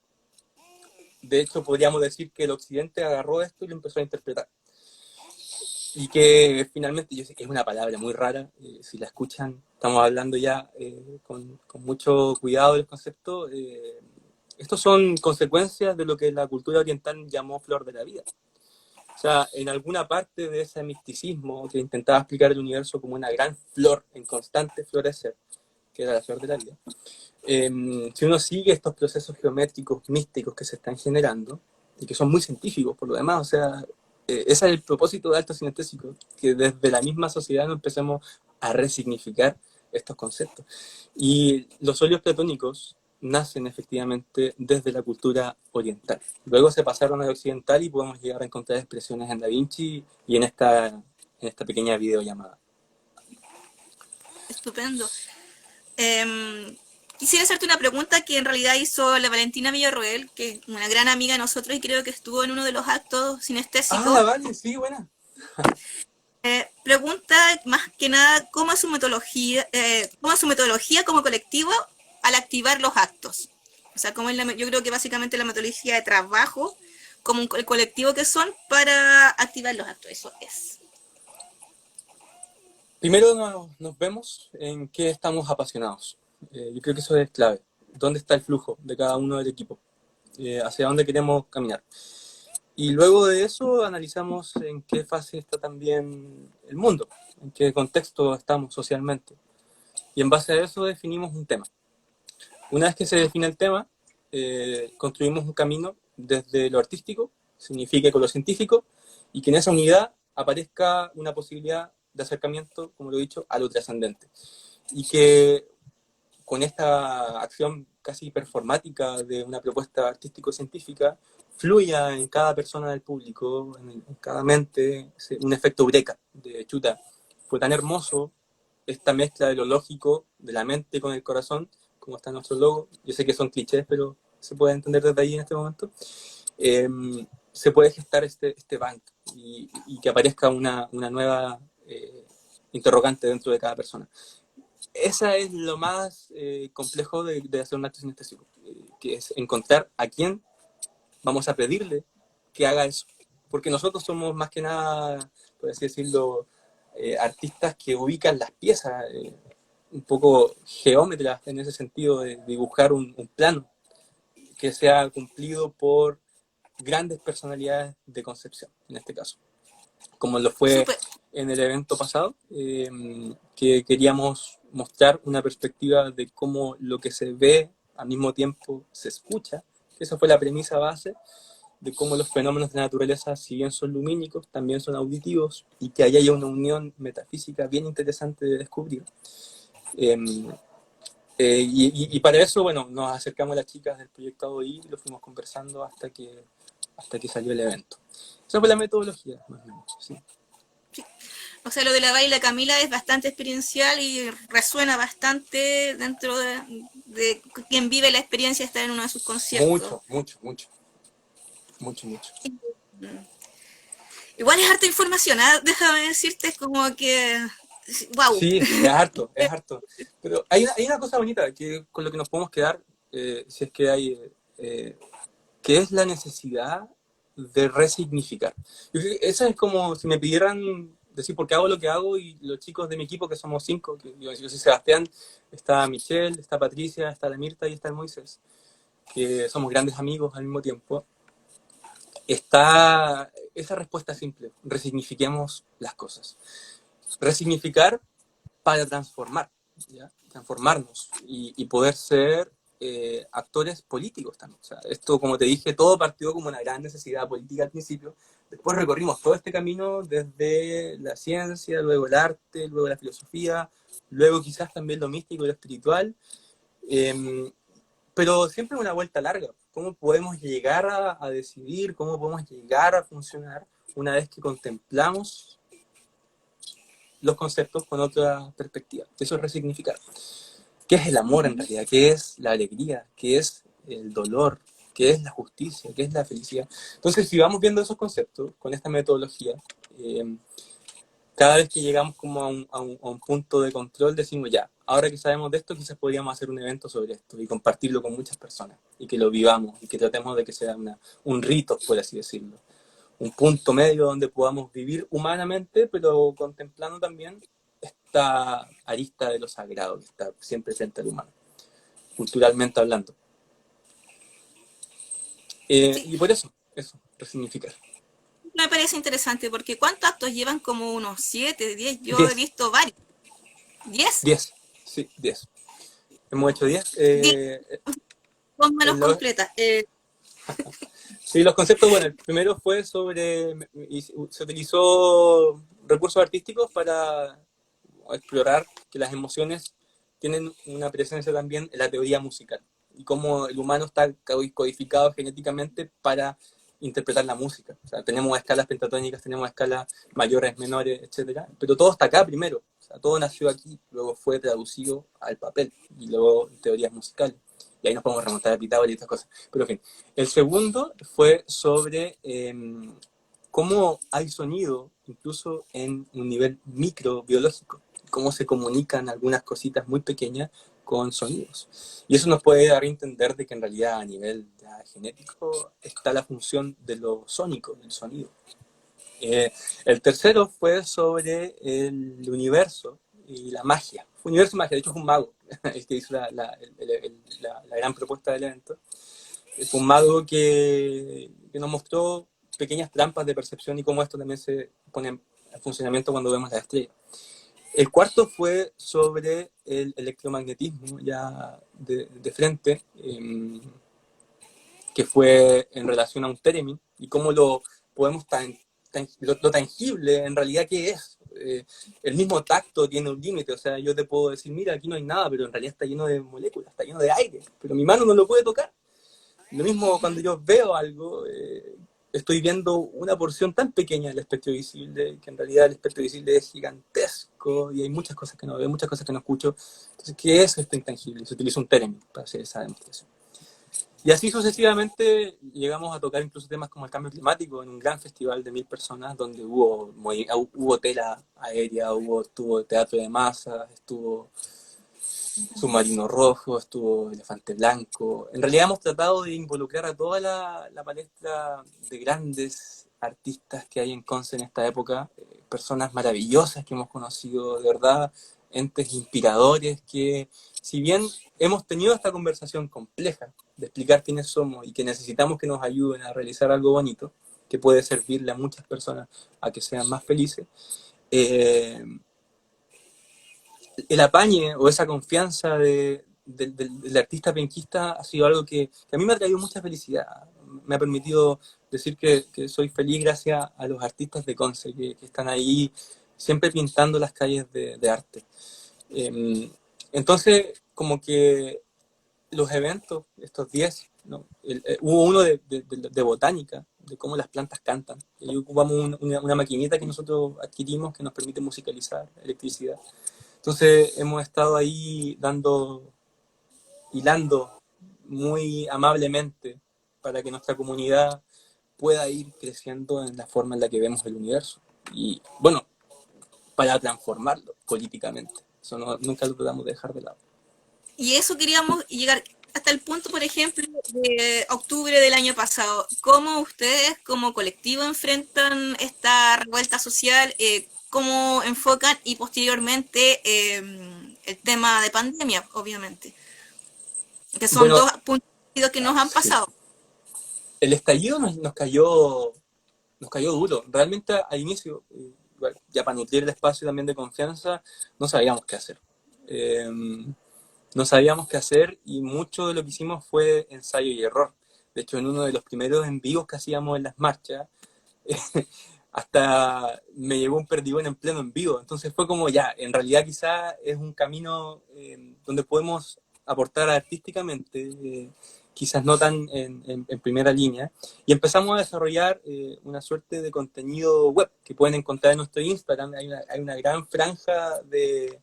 De hecho, podríamos decir que el occidente agarró esto y lo empezó a interpretar. Y que finalmente, yo sé que es una palabra muy rara, si la escuchan, estamos hablando ya con mucho cuidado del concepto. Estos son consecuencias de lo que la cultura oriental llamó flor de la vida. O sea, en alguna parte de ese misticismo que intentaba explicar el universo como una gran flor en constante florecer, que era la flor de la vida, si uno sigue estos procesos geométricos místicos que se están generando, y que son muy científicos por lo demás, o sea, ese es el propósito de Alto Sinestésico, que desde la misma sociedad nos empecemos a resignificar estos conceptos. Y los óleos platónicos nacen efectivamente desde la cultura oriental. Luego se pasaron al occidental y podemos llegar a encontrar expresiones en Da Vinci y en esta pequeña videollamada. Estupendo. Quisiera hacerte una pregunta que en realidad hizo la Valentina Villarroel, que es una gran amiga de nosotros y creo que estuvo en uno de los actos sinestésicos. Ah, vale, sí, buena. Pregunta más que nada cómo es su metodología como colectivo al activar los actos. O sea, yo creo que básicamente la metodología de trabajo como el colectivo que son para activar los actos. Eso es. Primero nos vemos en qué estamos apasionados. Yo creo que eso es clave. ¿Dónde está el flujo de cada uno del equipo? ¿Hacia dónde queremos caminar? Y luego de eso analizamos en qué fase está también el mundo, en qué contexto estamos socialmente. Y en base a eso definimos un tema. Una vez que se define el tema, construimos un camino desde lo artístico, significa con lo científico, y que en esa unidad aparezca una posibilidad de acercamiento, como lo he dicho, a lo trascendente. Y que con esta acción casi performática de una propuesta artístico-científica, fluya en cada persona del público, en cada mente, un efecto eureka, de chuta. Fue tan hermoso esta mezcla de lo lógico, de la mente con el corazón, como está nuestro logo. Yo sé que son clichés, pero se puede entender desde ahí en este momento. Se puede gestar este bank y que aparezca una nueva interrogante dentro de cada persona. Esa es lo más complejo de hacer un acto sinestésico, que es encontrar a quién vamos a pedirle que haga eso. Porque nosotros somos más que nada, por así decirlo, artistas que ubican las piezas, un poco geómetras en ese sentido, de dibujar un plano que sea cumplido por grandes personalidades de concepción, en este caso. Como lo fue Súper. en el evento pasado, que queríamos mostrar una perspectiva de cómo lo que se ve al mismo tiempo se escucha. Esa fue la premisa base de cómo los fenómenos de la naturaleza, si bien son lumínicos, también son auditivos, y que ahí haya una unión metafísica bien interesante de descubrir. Y para eso, bueno, nos acercamos a las chicas del proyecto AOI y lo fuimos conversando hasta que salió el evento. Esa fue la metodología, más o menos, sí. O sea, lo de la baila Camila es bastante experiencial y resuena bastante dentro de quien vive la experiencia de estar en uno de sus conciertos. Mucho, mucho, mucho, mucho, mucho. Igual es harta información, ¿eh? Déjame decirte, es como que. ¡Wow! Sí, es harto, es harto. Pero hay una cosa bonita que con lo que nos podemos quedar, si es que hay, que es la necesidad de resignificar. Yo creo que esa es como si me pidieran decir por qué hago lo que hago, y los chicos de mi equipo, que somos 5, que yo soy Sebastián, está Michelle, está Patricia, está la Mirta y está el Moisés, que somos grandes amigos al mismo tiempo. Está esa respuesta simple: resignifiquemos las cosas. Resignificar para transformar, ¿ya? Transformarnos y poder ser actores políticos también. O sea, esto, como te dije, todo partió como una gran necesidad política al principio. Después recorrimos todo este camino desde la ciencia, luego el arte, luego la filosofía, luego quizás también lo místico y lo espiritual. Pero siempre una vuelta larga. ¿Cómo podemos llegar a decidir? ¿Cómo podemos llegar a funcionar una vez que contemplamos los conceptos con otra perspectiva? Eso es resignificar. ¿Qué es el amor en realidad? ¿Qué es la alegría? ¿Qué es el dolor? ¿Qué es la justicia? ¿Qué es la felicidad? Entonces, si vamos viendo esos conceptos con esta metodología, cada vez que llegamos como a un punto de control, decimos ya, ahora que sabemos de esto, quizás podríamos hacer un evento sobre esto y compartirlo con muchas personas, y que lo vivamos y que tratemos de que sea un rito, por así decirlo. Un punto medio donde podamos vivir humanamente, pero contemplando también esta arista de lo sagrado que está siempre frente al humano, culturalmente hablando. Sí, Y por eso, resignificar. me parece interesante porque ¿cuántos actos llevan? Como unos 7, 10. Yo he 10, visto varios. ¿10? 10, sí, 10. Hemos hecho 10. 10 con manos completas. Sí, los conceptos, bueno, el primero fue sobre, se utilizó recursos artísticos para explorar que las emociones tienen una presencia también en la teoría musical, y cómo el humano está codificado genéticamente para interpretar la música. O sea, tenemos escalas pentatónicas, tenemos escalas mayores, menores, etcétera, pero todo está acá primero. O sea, todo nació aquí, luego fue traducido al papel y luego en teorías musicales. Y ahí nos podemos remontar a Pitágoras y estas cosas. Pero en fin, el segundo fue sobre cómo hay sonido incluso en un nivel microbiológico, cómo se comunican algunas cositas muy pequeñas con sonidos. Y eso nos puede dar a entender de que en realidad a nivel ya genético está la función de lo sónico, del sonido. El tercero fue sobre el universo y la magia. Universo y magia, de hecho fue un mago el que hizo la gran propuesta del evento. Fue un mago que nos mostró pequeñas trampas de percepción y cómo esto también se pone en funcionamiento cuando vemos las estrellas. El cuarto fue sobre el electromagnetismo, ya de frente, que fue en relación a un theremin y cómo lo podemos lo tangible en realidad qué es. El mismo tacto tiene un límite, o sea, yo te puedo decir, mira, aquí no hay nada, pero en realidad está lleno de moléculas, está lleno de aire, pero mi mano no lo puede tocar. Lo mismo cuando yo veo algo, estoy viendo una porción tan pequeña del espectro visible, que en realidad el espectro visible es gigantesco y hay muchas cosas que no veo, muchas cosas que no escucho. Entonces, ¿qué es esto intangible? Se utiliza un theremin para hacer esa demostración. Y así sucesivamente llegamos a tocar incluso temas como el cambio climático en un gran festival de 1000 personas donde hubo tela aérea, estuvo teatro de masas, estuvo Submarino Rojo, estuvo Elefante Blanco. En realidad hemos tratado de involucrar a toda la palestra de grandes artistas que hay en Conce en esta época, personas maravillosas que hemos conocido, de verdad, entes inspiradores que, si bien hemos tenido esta conversación compleja de explicar quiénes somos y que necesitamos que nos ayuden a realizar algo bonito, que puede servirle a muchas personas a que sean más felices, el apañe o esa confianza del artista penquista ha sido algo que a mí me ha traído mucha felicidad. Me ha permitido decir que soy feliz gracias a los artistas de Conce, que están ahí siempre pintando las calles de arte. Entonces, como que los eventos, estos 10, ¿no? Hubo uno de botánica, de cómo las plantas cantan. Y ocupamos una maquinita que nosotros adquirimos que nos permite musicalizar electricidad. Entonces hemos estado ahí hilando muy amablemente para que nuestra comunidad pueda ir creciendo en la forma en la que vemos el universo. Y bueno, para transformarlo políticamente. Eso nunca lo podamos dejar de lado. Y eso queríamos llegar hasta el punto, por ejemplo, de octubre del año pasado. ¿Cómo ustedes como colectivo enfrentan esta revuelta social? ¿Cómo enfocan? Y posteriormente el tema de pandemia, obviamente. Que son Bueno, dos puntos que nos han sí. pasado. El estallido nos cayó duro. Realmente al inicio, igual, ya para nutrir el espacio también de confianza, no sabíamos qué hacer. No sabíamos qué hacer y mucho de lo que hicimos fue ensayo y error. De hecho, en uno de los primeros en vivos que hacíamos en las marchas, hasta me llegó un perdigón en pleno en vivo. Entonces fue como ya, en realidad quizá es un camino donde podemos aportar artísticamente, quizás no tan en primera línea, y empezamos a desarrollar una suerte de contenido web que pueden encontrar en nuestro Instagram. Hay una gran franja de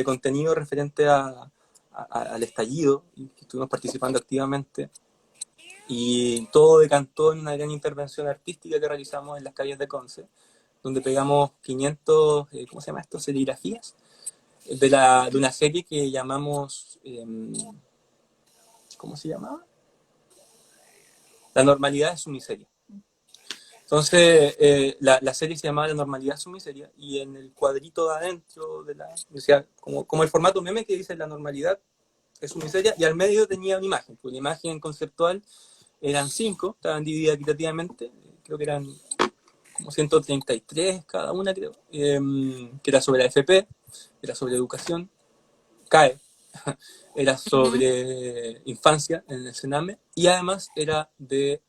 contenido referente al estallido, y que estuvimos participando activamente. Y todo decantó en una gran intervención artística que realizamos en las calles de Conce, donde pegamos 500, ¿cómo se llama esto? Serigrafías, de una serie que llamamos, ¿cómo se llamaba? La normalidad es su miseria. Entonces, la serie se llamaba La normalidad es su miseria, y en el cuadrito de adentro decía, como el formato meme que dice la normalidad es su miseria, y al medio tenía una imagen conceptual. Eran 5, estaban divididas equitativamente, creo que eran como 133 cada una, creo, que era sobre la FP, era sobre educación, CAE, era sobre infancia en el Sename, y además era de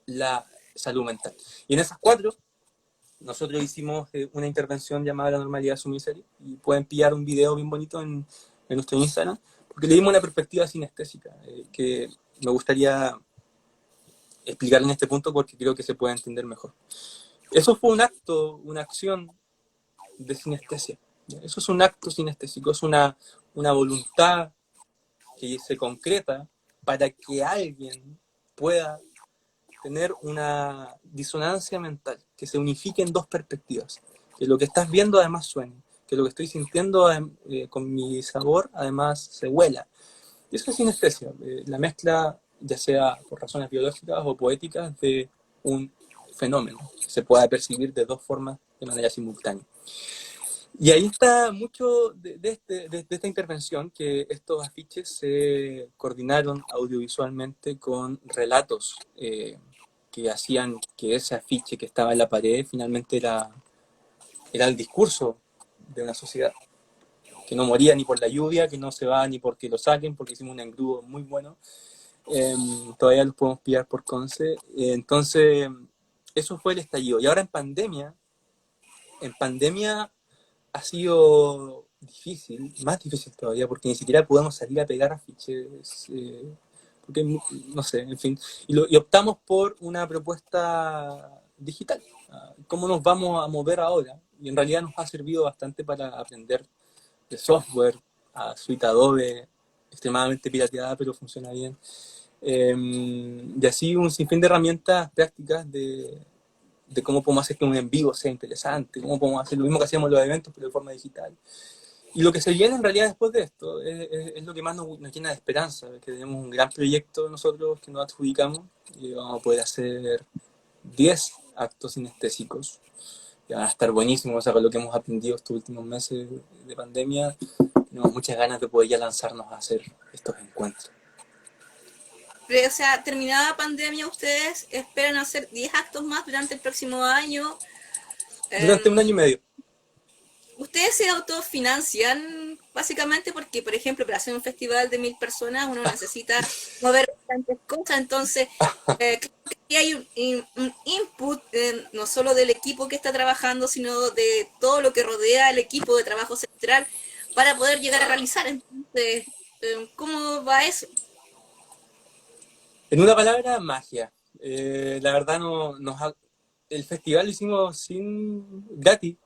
la salud mental. Y en esas 4, nosotros hicimos una intervención llamada La normalidad su miseria, y pueden pillar un video bien bonito en nuestro Instagram, porque le dimos una perspectiva sinestésica, que me gustaría explicar en este punto porque creo que se puede entender mejor. Eso fue un acto, una acción de sinestesia. Eso es un acto sinestésico, es una voluntad que se concreta para que alguien pueda tener una disonancia mental, que se unifiquen dos perspectivas, que lo que estás viendo además suene, que lo que estoy sintiendo con mi sabor además se huela. Y eso es sinestesia, la mezcla, ya sea por razones biológicas o poéticas, de un fenómeno que se pueda percibir de dos formas de manera simultánea. Y ahí está mucho de esta intervención, que estos afiches se coordinaron audiovisualmente con relatos que hacían que ese afiche que estaba en la pared finalmente era el discurso de una sociedad que no moría ni por la lluvia, que no se va ni porque lo saquen, porque hicimos un engrudo muy bueno. Todavía los podemos pillar por Conce. Entonces, eso fue el estallido. Y ahora en pandemia ha sido difícil, más difícil todavía, porque ni siquiera podemos salir a pegar afiches, porque, no sé, en fin. Y optamos por una propuesta digital. ¿Cómo nos vamos a mover ahora? Y en realidad nos ha servido bastante para aprender de software, a suite Adobe, extremadamente pirateada, pero funciona bien. Y así un sinfín de herramientas prácticas de cómo podemos hacer que un en vivo sea interesante, cómo podemos hacer lo mismo que hacíamos en los eventos, pero de forma digital. Y lo que se viene en realidad después de esto es lo que más nos llena de esperanza, que tenemos un gran proyecto nosotros que nos adjudicamos y vamos a poder hacer 10 actos sinestésicos. Y van a estar buenísimos, o sea, con lo que hemos aprendido estos últimos meses de pandemia. Tenemos muchas ganas de poder ya lanzarnos a hacer estos encuentros. Pero, o sea, terminada pandemia, ustedes esperan hacer 10 actos más durante el próximo año. Durante un año y medio. Ustedes se autofinancian básicamente porque, por ejemplo, para hacer un festival de 1000 personas uno necesita mover bastantes cosas, entonces creo que hay un input no solo del equipo que está trabajando, sino de todo lo que rodea al equipo de trabajo central para poder llegar a realizar. Entonces, ¿cómo va eso? En una palabra, magia. La verdad, el festival lo hicimos gratis,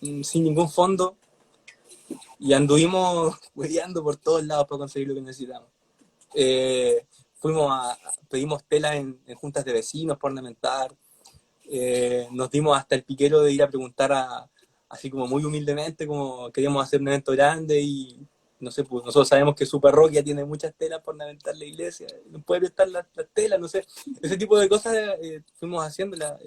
sin ningún fondo, y anduvimos hueveando por todos lados para conseguir lo que necesitamos. Eh, pedimos tela en juntas de vecinos para ornamentar, nos dimos hasta el piquero de ir a preguntar así como muy humildemente, como queríamos hacer un evento grande y no sé, pues nosotros sabemos que su parroquia tiene muchas telas por ornamentar la iglesia, nos puede prestar las telas, no sé, ese tipo de cosas fuimos haciéndolas.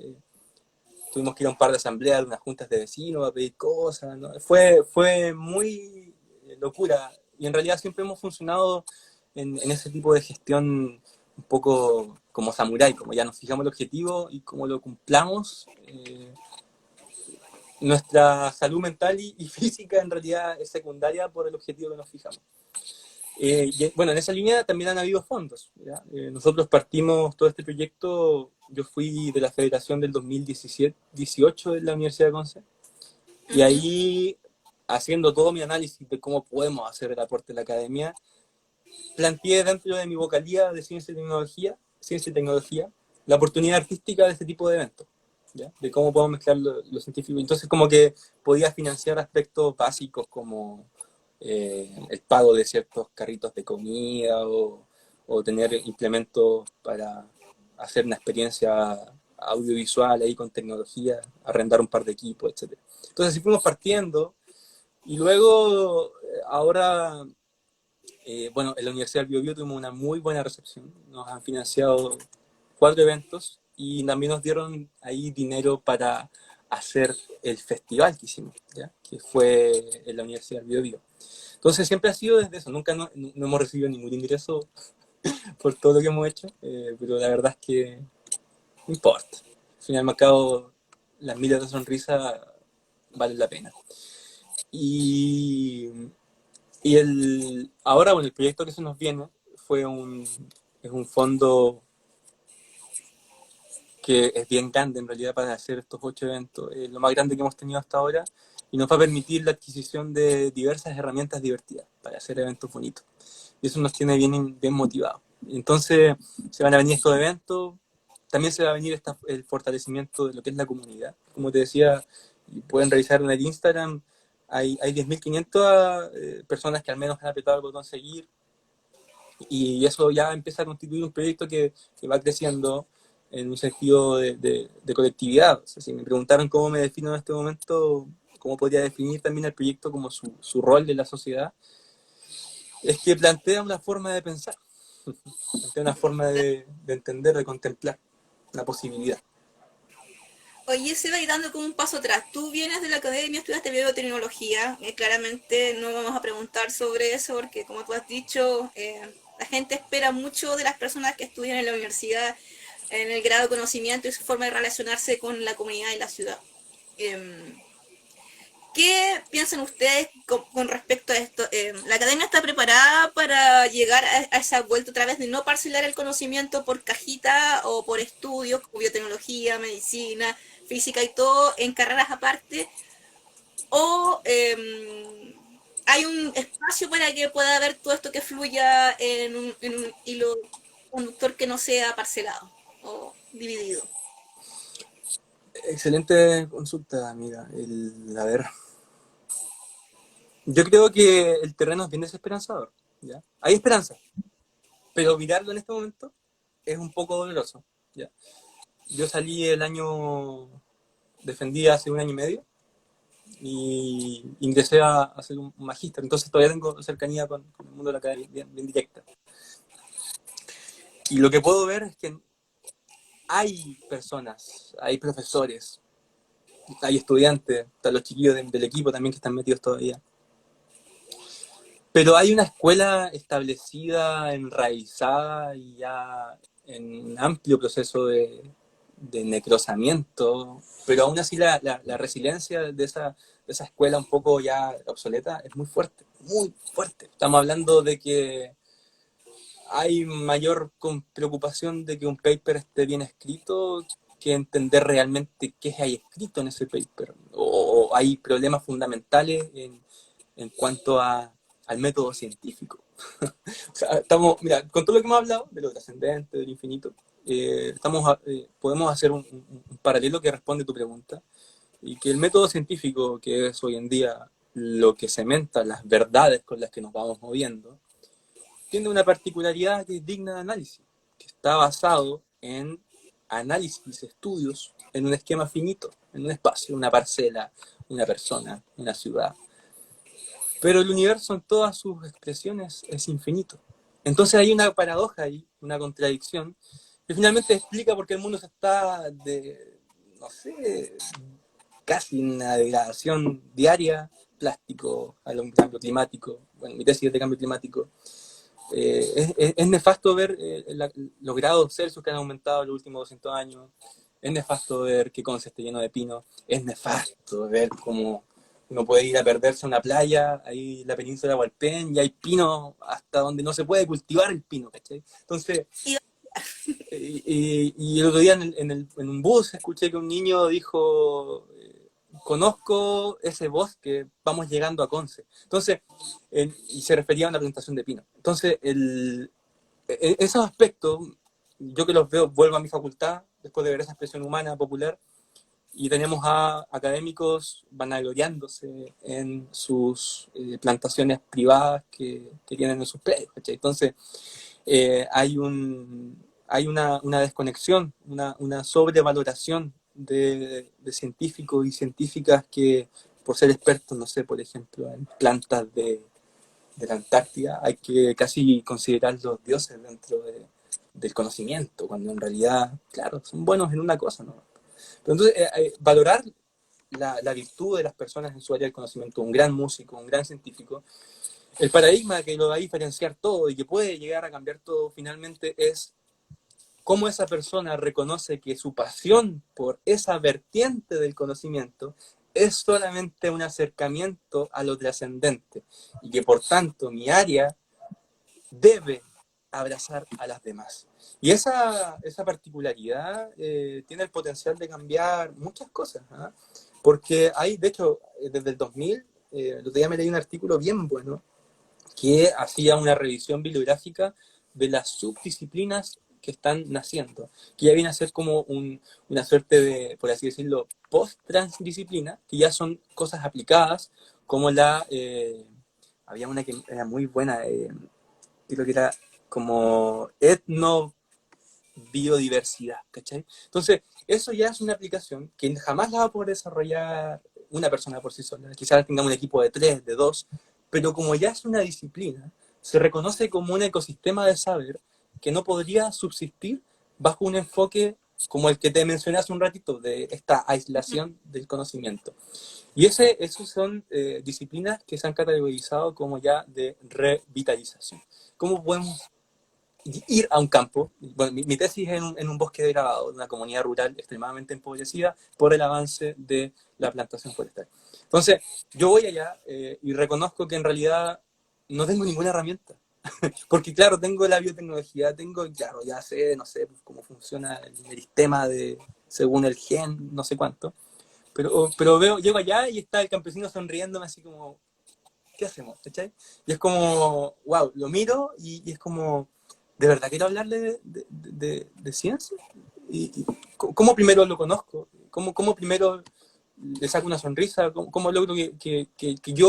Tuvimos que ir a un par de asambleas, de unas juntas de vecinos a pedir cosas, ¿no? Fue muy locura. Y en realidad siempre hemos funcionado en ese tipo de gestión un poco como samurái, como ya nos fijamos el objetivo y como lo cumplamos, nuestra salud mental y física en realidad es secundaria por el objetivo que nos fijamos. Bueno, en esa línea también han habido fondos. Nosotros partimos todo este proyecto, yo fui de la federación del 2017-18 de la Universidad de Conce, y ahí, haciendo todo mi análisis de cómo podemos hacer el aporte de la academia, planteé dentro de mi vocalía de ciencia y tecnología, la oportunidad artística de este tipo de eventos, ¿ya? De cómo podemos mezclar lo científico. Entonces, como que podía financiar aspectos básicos como el pago de ciertos carritos de comida o tener implementos para hacer una experiencia audiovisual ahí con tecnología, arrendar un par de equipos, etc. Entonces así fuimos partiendo y luego ahora, bueno, en la Universidad del Biobío tuvimos una muy buena recepción, nos han financiado 4 eventos y también nos dieron ahí dinero para hacer el festival que hicimos, ¿ya? Que fue en la Universidad del Biobío. Entonces siempre ha sido desde eso, nunca no hemos recibido ningún ingreso por todo lo que hemos hecho, pero la verdad es que no importa. Al final y al cabo, las miles de sonrisas valen la pena. Y, ahora, bueno, el proyecto que se nos viene es un fondo que es bien grande en realidad para hacer estos 8 eventos, lo más grande que hemos tenido hasta ahora, y nos va a permitir la adquisición de diversas herramientas divertidas para hacer eventos bonitos. Y eso nos tiene bien motivados. Entonces se van a venir estos eventos, también se va a venir el fortalecimiento de lo que es la comunidad. Como te decía, pueden revisar en el Instagram, hay 10.500 personas que al menos han apretado el botón seguir, y eso ya empieza a constituir un proyecto que va creciendo en un sentido de colectividad. O sea, si me preguntaron cómo me defino en este momento, cómo podría definir también el proyecto como su rol en la sociedad, es que plantea una forma de pensar, plantea una forma de entender, de contemplar una posibilidad. Oye, Seba, y dando como un paso atrás, tú vienes de la academia, estudiaste biotecnología, claramente no vamos a preguntar sobre eso porque como tú has dicho, la gente espera mucho de las personas que estudian en la universidad, en el grado de conocimiento y su forma de relacionarse con la comunidad y la ciudad. Eh, ¿Qué piensan ustedes con respecto a esto? ¿La academia está preparada para llegar a esa vuelta otra vez de no parcelar el conocimiento por cajita o por estudios como biotecnología, medicina, física y todo en carreras aparte? ¿O hay un espacio para que pueda haber todo esto que fluya en un hilo conductor que no sea parcelado o dividido? Excelente consulta, amiga. A ver, yo creo que el terreno es bien desesperanzador, ¿ya? Hay esperanza, pero mirarlo en este momento es un poco doloroso, ¿ya? Yo salí el año, defendí hace un año y medio, y ingresé a hacer un magíster, entonces todavía tengo cercanía con el mundo de la academia, bien directa. Y lo que puedo ver es que hay personas, hay profesores, hay estudiantes, están los chiquillos del equipo también que están metidos todavía. Pero hay una escuela establecida, enraizada y ya en un amplio proceso de necrosamiento, pero aún así la resiliencia de esa escuela un poco ya obsoleta es muy fuerte, muy fuerte. Estamos hablando de que hay mayor preocupación de que un paper esté bien escrito que entender realmente qué hay escrito en ese paper. O hay problemas fundamentales en cuanto al método científico. O sea, mira, con todo lo que hemos hablado, de lo trascendente, del infinito, podemos hacer un paralelo que responde a tu pregunta, y que el método científico, que es hoy en día lo que cementa las verdades con las que nos vamos moviendo, tiene una particularidad que es digna de análisis, que está basado en análisis, estudios, en un esquema finito, en un espacio, una parcela, una persona, una ciudad. Pero el universo en todas sus expresiones es infinito. Entonces hay una paradoja ahí, una contradicción, que finalmente explica por qué el mundo se está no sé, casi una degradación diaria, plástico, al cambio climático. Bueno, mi tesis es de cambio climático. Es nefasto ver los grados Celsius que han aumentado en los últimos 200 años. Es nefasto ver que Conce está lleno de pinos. Es nefasto ver cómo uno puede ir a perderse a una playa, ahí en la península de Hualpén, y hay pinos hasta donde no se puede cultivar el pino, ¿cachai? Entonces, y el otro día en un bus escuché que un niño dijo, conozco ese bosque, vamos llegando a Conce. Entonces, y se refería a una plantación de pino. Entonces, esos aspectos, yo que los veo, vuelvo a mi facultad, después de ver esa expresión humana popular, y tenemos a académicos vanagloriándose en sus plantaciones privadas que tienen en sus predios. ¿Cachai? Entonces, hay una desconexión, una sobrevaloración de científicos y científicas que, por ser expertos, no sé, por ejemplo, en plantas de la Antártida, hay que casi considerarlos dioses dentro del conocimiento, cuando en realidad, claro, son buenos en una cosa, ¿no? Pero entonces, valorar la virtud de las personas en su área del conocimiento, un gran músico, un gran científico, el paradigma que lo va a diferenciar todo y que puede llegar a cambiar todo finalmente es cómo esa persona reconoce que su pasión por esa vertiente del conocimiento es solamente un acercamiento a lo trascendente y que por tanto mi área debe abrazar a las demás. Y esa particularidad tiene el potencial de cambiar muchas cosas, ¿eh? Porque hay, de hecho, desde el 2000, el otro día me leí un artículo bien bueno que hacía una revisión bibliográfica de las subdisciplinas que están naciendo, que ya viene a ser como una suerte de, por así decirlo, post-transdisciplina, que ya son cosas aplicadas, como había una que era muy buena, creo que era como etnobiodiversidad, ¿cachai? Entonces, eso ya es una aplicación que jamás la va a poder desarrollar una persona por sí sola, quizás tengamos un equipo de 3, de 2, pero como ya es una disciplina, se reconoce como un ecosistema de saber que no podría subsistir bajo un enfoque como el que te mencioné hace un ratito, de esta aislación del conocimiento. Y esos son disciplinas que se han categorizado como ya de revitalización. ¿Cómo podemos ir a un campo? Bueno, mi tesis es en un bosque degradado, en una comunidad rural extremadamente empobrecida por el avance de la plantación forestal. Entonces, yo voy allá y reconozco que en realidad no tengo ninguna herramienta. Porque claro, tengo la biotecnología, claro, ya sé, no sé, cómo funciona el meristema según el gen, no sé cuánto. Pero llego allá y está el campesino sonriéndome así como, ¿qué hacemos? ¿Cachai? Y es como, wow, lo miro y es como, ¿de verdad quiero hablarle de ciencia? ¿Y cómo primero lo conozco? ¿Cómo primero le saco una sonrisa? ¿Cómo logro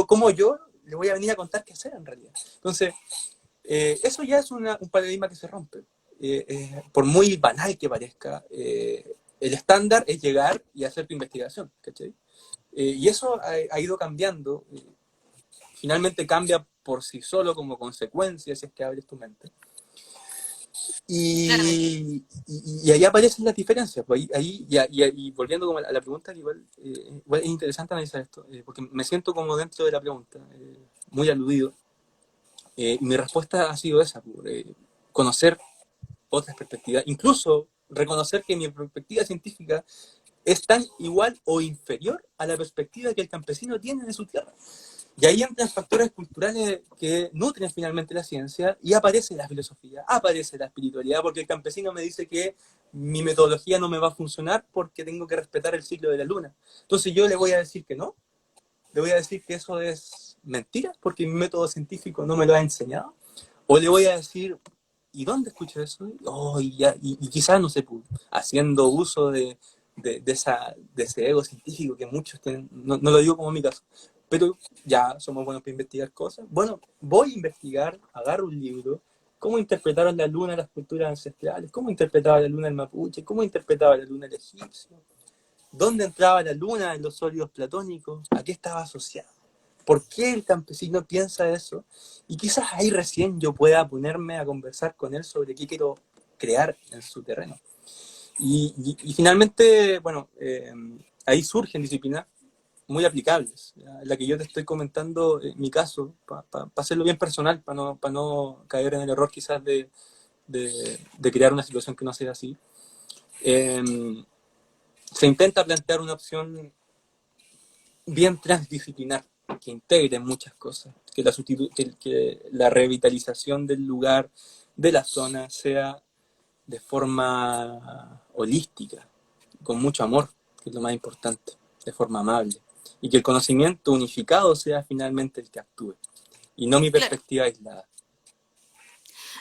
cómo yo le voy a venir a contar qué hacer en realidad? Entonces, eso ya es un paradigma que se rompe. Por muy banal que parezca, el estándar es llegar y hacer tu investigación, ¿cachai? Y eso ha ido cambiando. Finalmente cambia por sí solo como consecuencia si es que abres tu mente. Claramente. Y ahí aparecen las diferencias. Pues y volviendo como a la pregunta, que igual es interesante analizar esto, porque me siento como dentro de la pregunta, muy aludido. Y mi respuesta ha sido esa, conocer otras perspectivas, incluso reconocer que mi perspectiva científica es tan igual o inferior a la perspectiva que el campesino tiene de su tierra. Y ahí entran factores culturales que nutren finalmente la ciencia y aparece la filosofía, aparece la espiritualidad, porque el campesino me dice que mi metodología no me va a funcionar porque tengo que respetar el ciclo de la luna. Entonces yo le voy a decir que no, le voy a decir que eso es mentira porque mi método científico no me lo ha enseñado, o le voy a decir, ¿y dónde escucho eso? Oh, y quizás, no sé, pues, haciendo uso de ese ego científico que muchos tienen, no lo digo como en mi caso, pero ya somos buenos para investigar cosas. Bueno, voy a investigar, agarro un libro, cómo interpretaron la luna las culturas ancestrales, cómo interpretaba la luna el mapuche, cómo interpretaba la luna el egipcio, dónde entraba la luna en los sólidos platónicos, a qué estaba asociada, por qué el campesino piensa eso, y quizás ahí recién yo pueda ponerme a conversar con él sobre qué quiero crear en su terreno. Y finalmente, bueno, ahí surgen disciplinas muy aplicables. ¿Ya? La que yo te estoy comentando, en mi caso, para hacerlo bien personal, para no caer en el error quizás de crear una situación que no sea así. Se intenta plantear una opción bien transdisciplinar, que integre muchas cosas, que la revitalización del lugar, de la zona, sea de forma holística, con mucho amor, que es lo más importante, de forma amable, y que el conocimiento unificado sea finalmente el que actúe, y no mi Claro. perspectiva aislada.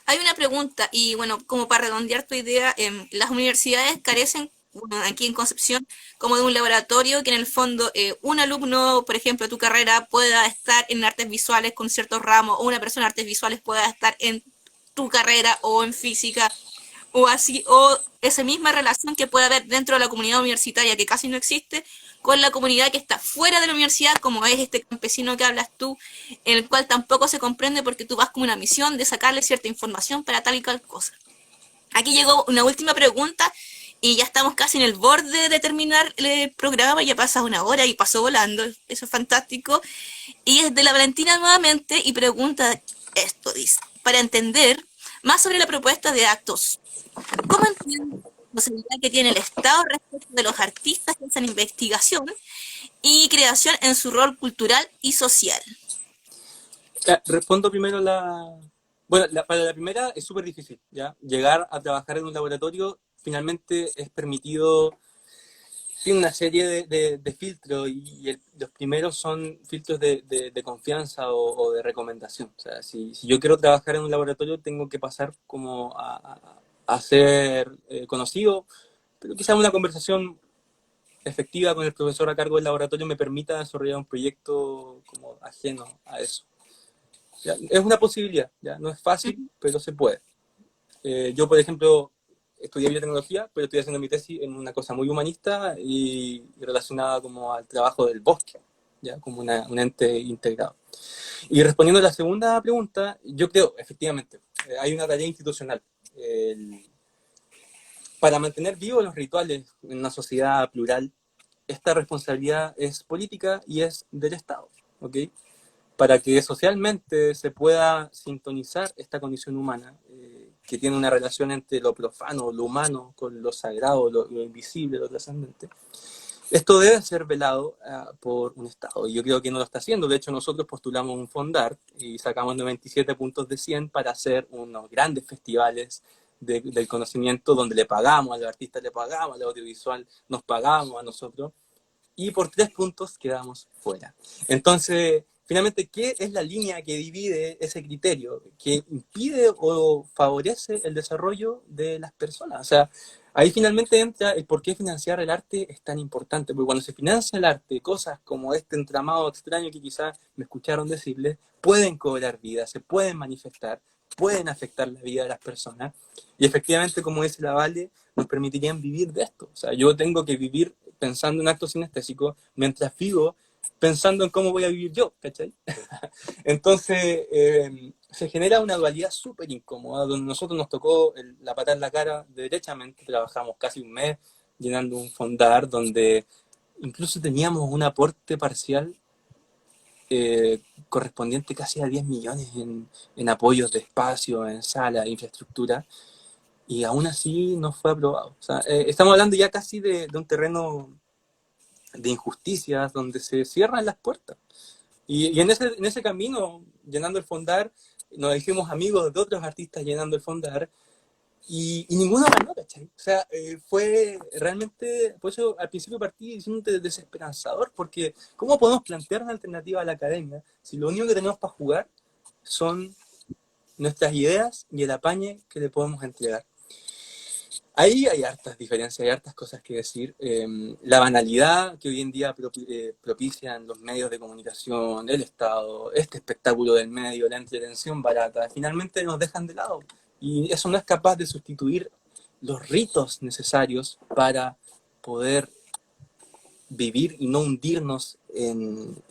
Hay una pregunta, y bueno, como para redondear tu idea, las universidades carecen, bueno, aquí en Concepción, como de un laboratorio que en el fondo un alumno, por ejemplo, de tu carrera pueda estar en artes visuales con ciertos ramos, o una persona de artes visuales pueda estar en tu carrera o en física, o así, o esa misma relación que puede haber dentro de la comunidad universitaria, que casi no existe, con la comunidad que está fuera de la universidad, como es este campesino que hablas tú, en el cual tampoco se comprende porque tú vas con una misión de sacarle cierta información para tal y cual cosa. Aquí llegó una última pregunta y ya estamos casi en el borde de terminar el programa, ya pasa una hora y pasó volando, eso es fantástico. Y es de la Valentina nuevamente y pregunta esto, dice, para entender más sobre la propuesta de actos, ¿cómo entiende la responsabilidad que tiene el Estado respecto de los artistas que hacen investigación y creación en su rol cultural y social? Respondo primero Bueno, para la primera es súper difícil, ¿ya? Llegar a trabajar en un laboratorio finalmente es permitido, tiene una serie de filtros y los primeros son filtros de confianza o de recomendación. O sea, si yo quiero trabajar en un laboratorio tengo que pasar como a ser conocido, pero quizás una conversación efectiva con el profesor a cargo del laboratorio me permita desarrollar un proyecto como ajeno a eso. ¿Ya? Es una posibilidad, ¿ya? No es fácil, pero se puede. Yo, por ejemplo, estudié biotecnología, pero estoy haciendo mi tesis en una cosa muy humanista y relacionada como al trabajo del bosque, ¿ya? Como un ente integrado. Y respondiendo a la segunda pregunta, yo creo, efectivamente, hay una tarea institucional. Para mantener vivos los rituales en una sociedad plural, esta responsabilidad es política y es del Estado, ¿ok? Para que socialmente se pueda sintonizar esta condición humana, que tiene una relación entre lo profano, lo humano, con lo sagrado, lo invisible, lo trascendente. Esto debe ser velado por un Estado, y yo creo que no lo está haciendo. De hecho, nosotros postulamos un Fondar y sacamos 97 puntos de 100 para hacer unos grandes festivales del conocimiento donde le pagamos a los artistas, le pagamos al audiovisual, nos pagamos a nosotros, y por 3 puntos quedamos fuera. Entonces, finalmente, ¿qué es la línea que divide ese criterio, que impide o favorece el desarrollo de las personas? O sea, ahí finalmente entra el por qué financiar el arte es tan importante, porque cuando se financia el arte, cosas como este entramado extraño que quizás me escucharon decirles, pueden cobrar vida, se pueden manifestar, pueden afectar la vida de las personas, y efectivamente, como dice la Vale, nos permitirían vivir de esto. O sea, yo tengo que vivir pensando en actos sinestésicos mientras vivo pensando en cómo voy a vivir yo, ¿cachai? Entonces, se genera una dualidad súper incómoda, donde nosotros nos tocó la patada en la cara derechamente, trabajamos casi un mes llenando un fondar, donde incluso teníamos un aporte parcial correspondiente casi a 10 millones en apoyos de espacio, en sala, infraestructura, y aún así no fue aprobado. O sea, estamos hablando ya casi de un terreno de injusticias donde se cierran las puertas. Y en ese camino, llenando el fondar, nos hicimos amigos de otros artistas llenando el fondar, y ninguno ganó, ¿cachai? O sea, fue realmente, por eso al principio partí diciendo desesperanzador, porque ¿cómo podemos plantear una alternativa a la academia si lo único que tenemos para jugar son nuestras ideas y el apañe que le podemos entregar? Ahí hay hartas diferencias, hay hartas cosas que decir. La banalidad que hoy en día propician los medios de comunicación, el Estado, este espectáculo del medio, la entretención barata, finalmente nos dejan de lado. Y eso no es capaz de sustituir los ritos necesarios para poder vivir y no hundirnos en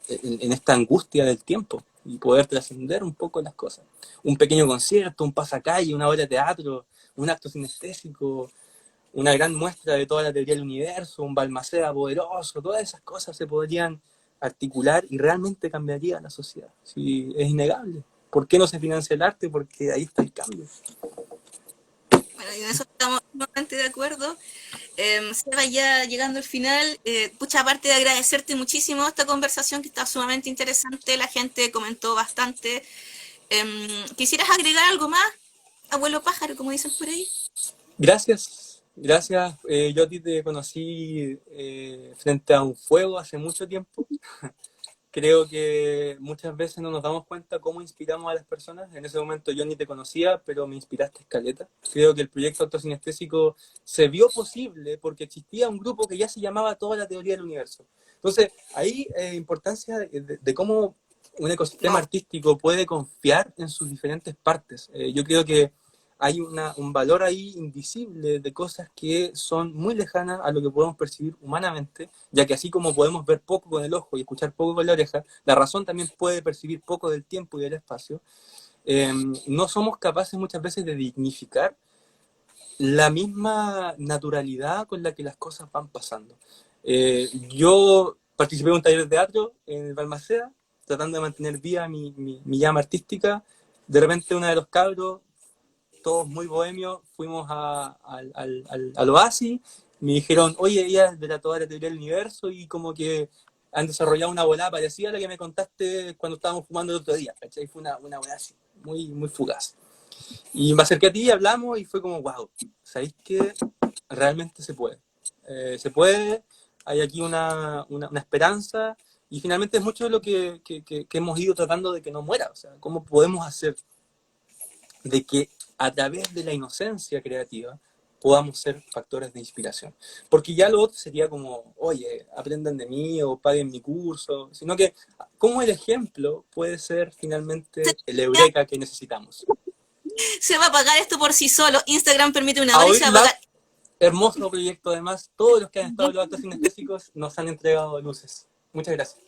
esta angustia del tiempo y poder trascender un poco las cosas. Un pequeño concierto, un pasacalle, una obra de teatro, un acto sinestésico, una gran muestra de toda la teoría del universo, un Balmaceda poderoso, todas esas cosas se podrían articular y realmente cambiaría la sociedad. Sí, es innegable. ¿Por qué no se financia el arte? Porque ahí está el cambio. Bueno, y en eso estamos totalmente de acuerdo. Seba, ya llegando al final, pucha, aparte de agradecerte muchísimo esta conversación que está sumamente interesante, la gente comentó bastante. ¿Quisieras agregar algo más, abuelo pájaro, como dicen por ahí? Gracias, gracias. Yo a ti te conocí frente a un fuego hace mucho tiempo. Creo que muchas veces no nos damos cuenta cómo inspiramos a las personas. En ese momento yo ni te conocía, pero me inspiraste escaleta. Creo que el proyecto autosinestésico se vio posible porque existía un grupo que ya se llamaba Toda la Teoría del Universo. Entonces, ahí importancia de cómo un ecosistema artístico puede confiar en sus diferentes partes. Yo creo que hay un valor ahí invisible de cosas que son muy lejanas a lo que podemos percibir humanamente, ya que así como podemos ver poco con el ojo y escuchar poco con la oreja, la razón también puede percibir poco del tiempo y del espacio. No somos capaces muchas veces de dignificar la misma naturalidad con la que las cosas van pasando. Yo participé en un taller de teatro en Balmaceda, tratando de mantener viva mi llama artística. De repente uno de los cabros, todos muy bohemios, fuimos al Oasis, me dijeron, oye, ella es de toda la teoría del universo y como que han desarrollado una volada parecida a la que me contaste cuando estábamos fumando el otro día, ¿cachai? Fue una volada así, muy, muy fugaz. Y me acerqué a ti, hablamos y fue como, wow, ¿sabéis que realmente se puede? Se puede, hay aquí una esperanza y finalmente es mucho de lo que hemos ido tratando de que no muera, o sea, ¿cómo podemos hacer de que a través de la inocencia creativa podamos ser factores de inspiración? Porque ya lo otro sería como, oye, aprendan de mí o paguen mi curso, sino que cómo el ejemplo puede ser finalmente el eureka que necesitamos. Se va a apagar esto por sí solo. Instagram permite una A hora y Oír se va a Lab, apagar. hermoso proyecto además. Todos los que han estado en los actos sinestésicos nos han entregado luces. Muchas gracias.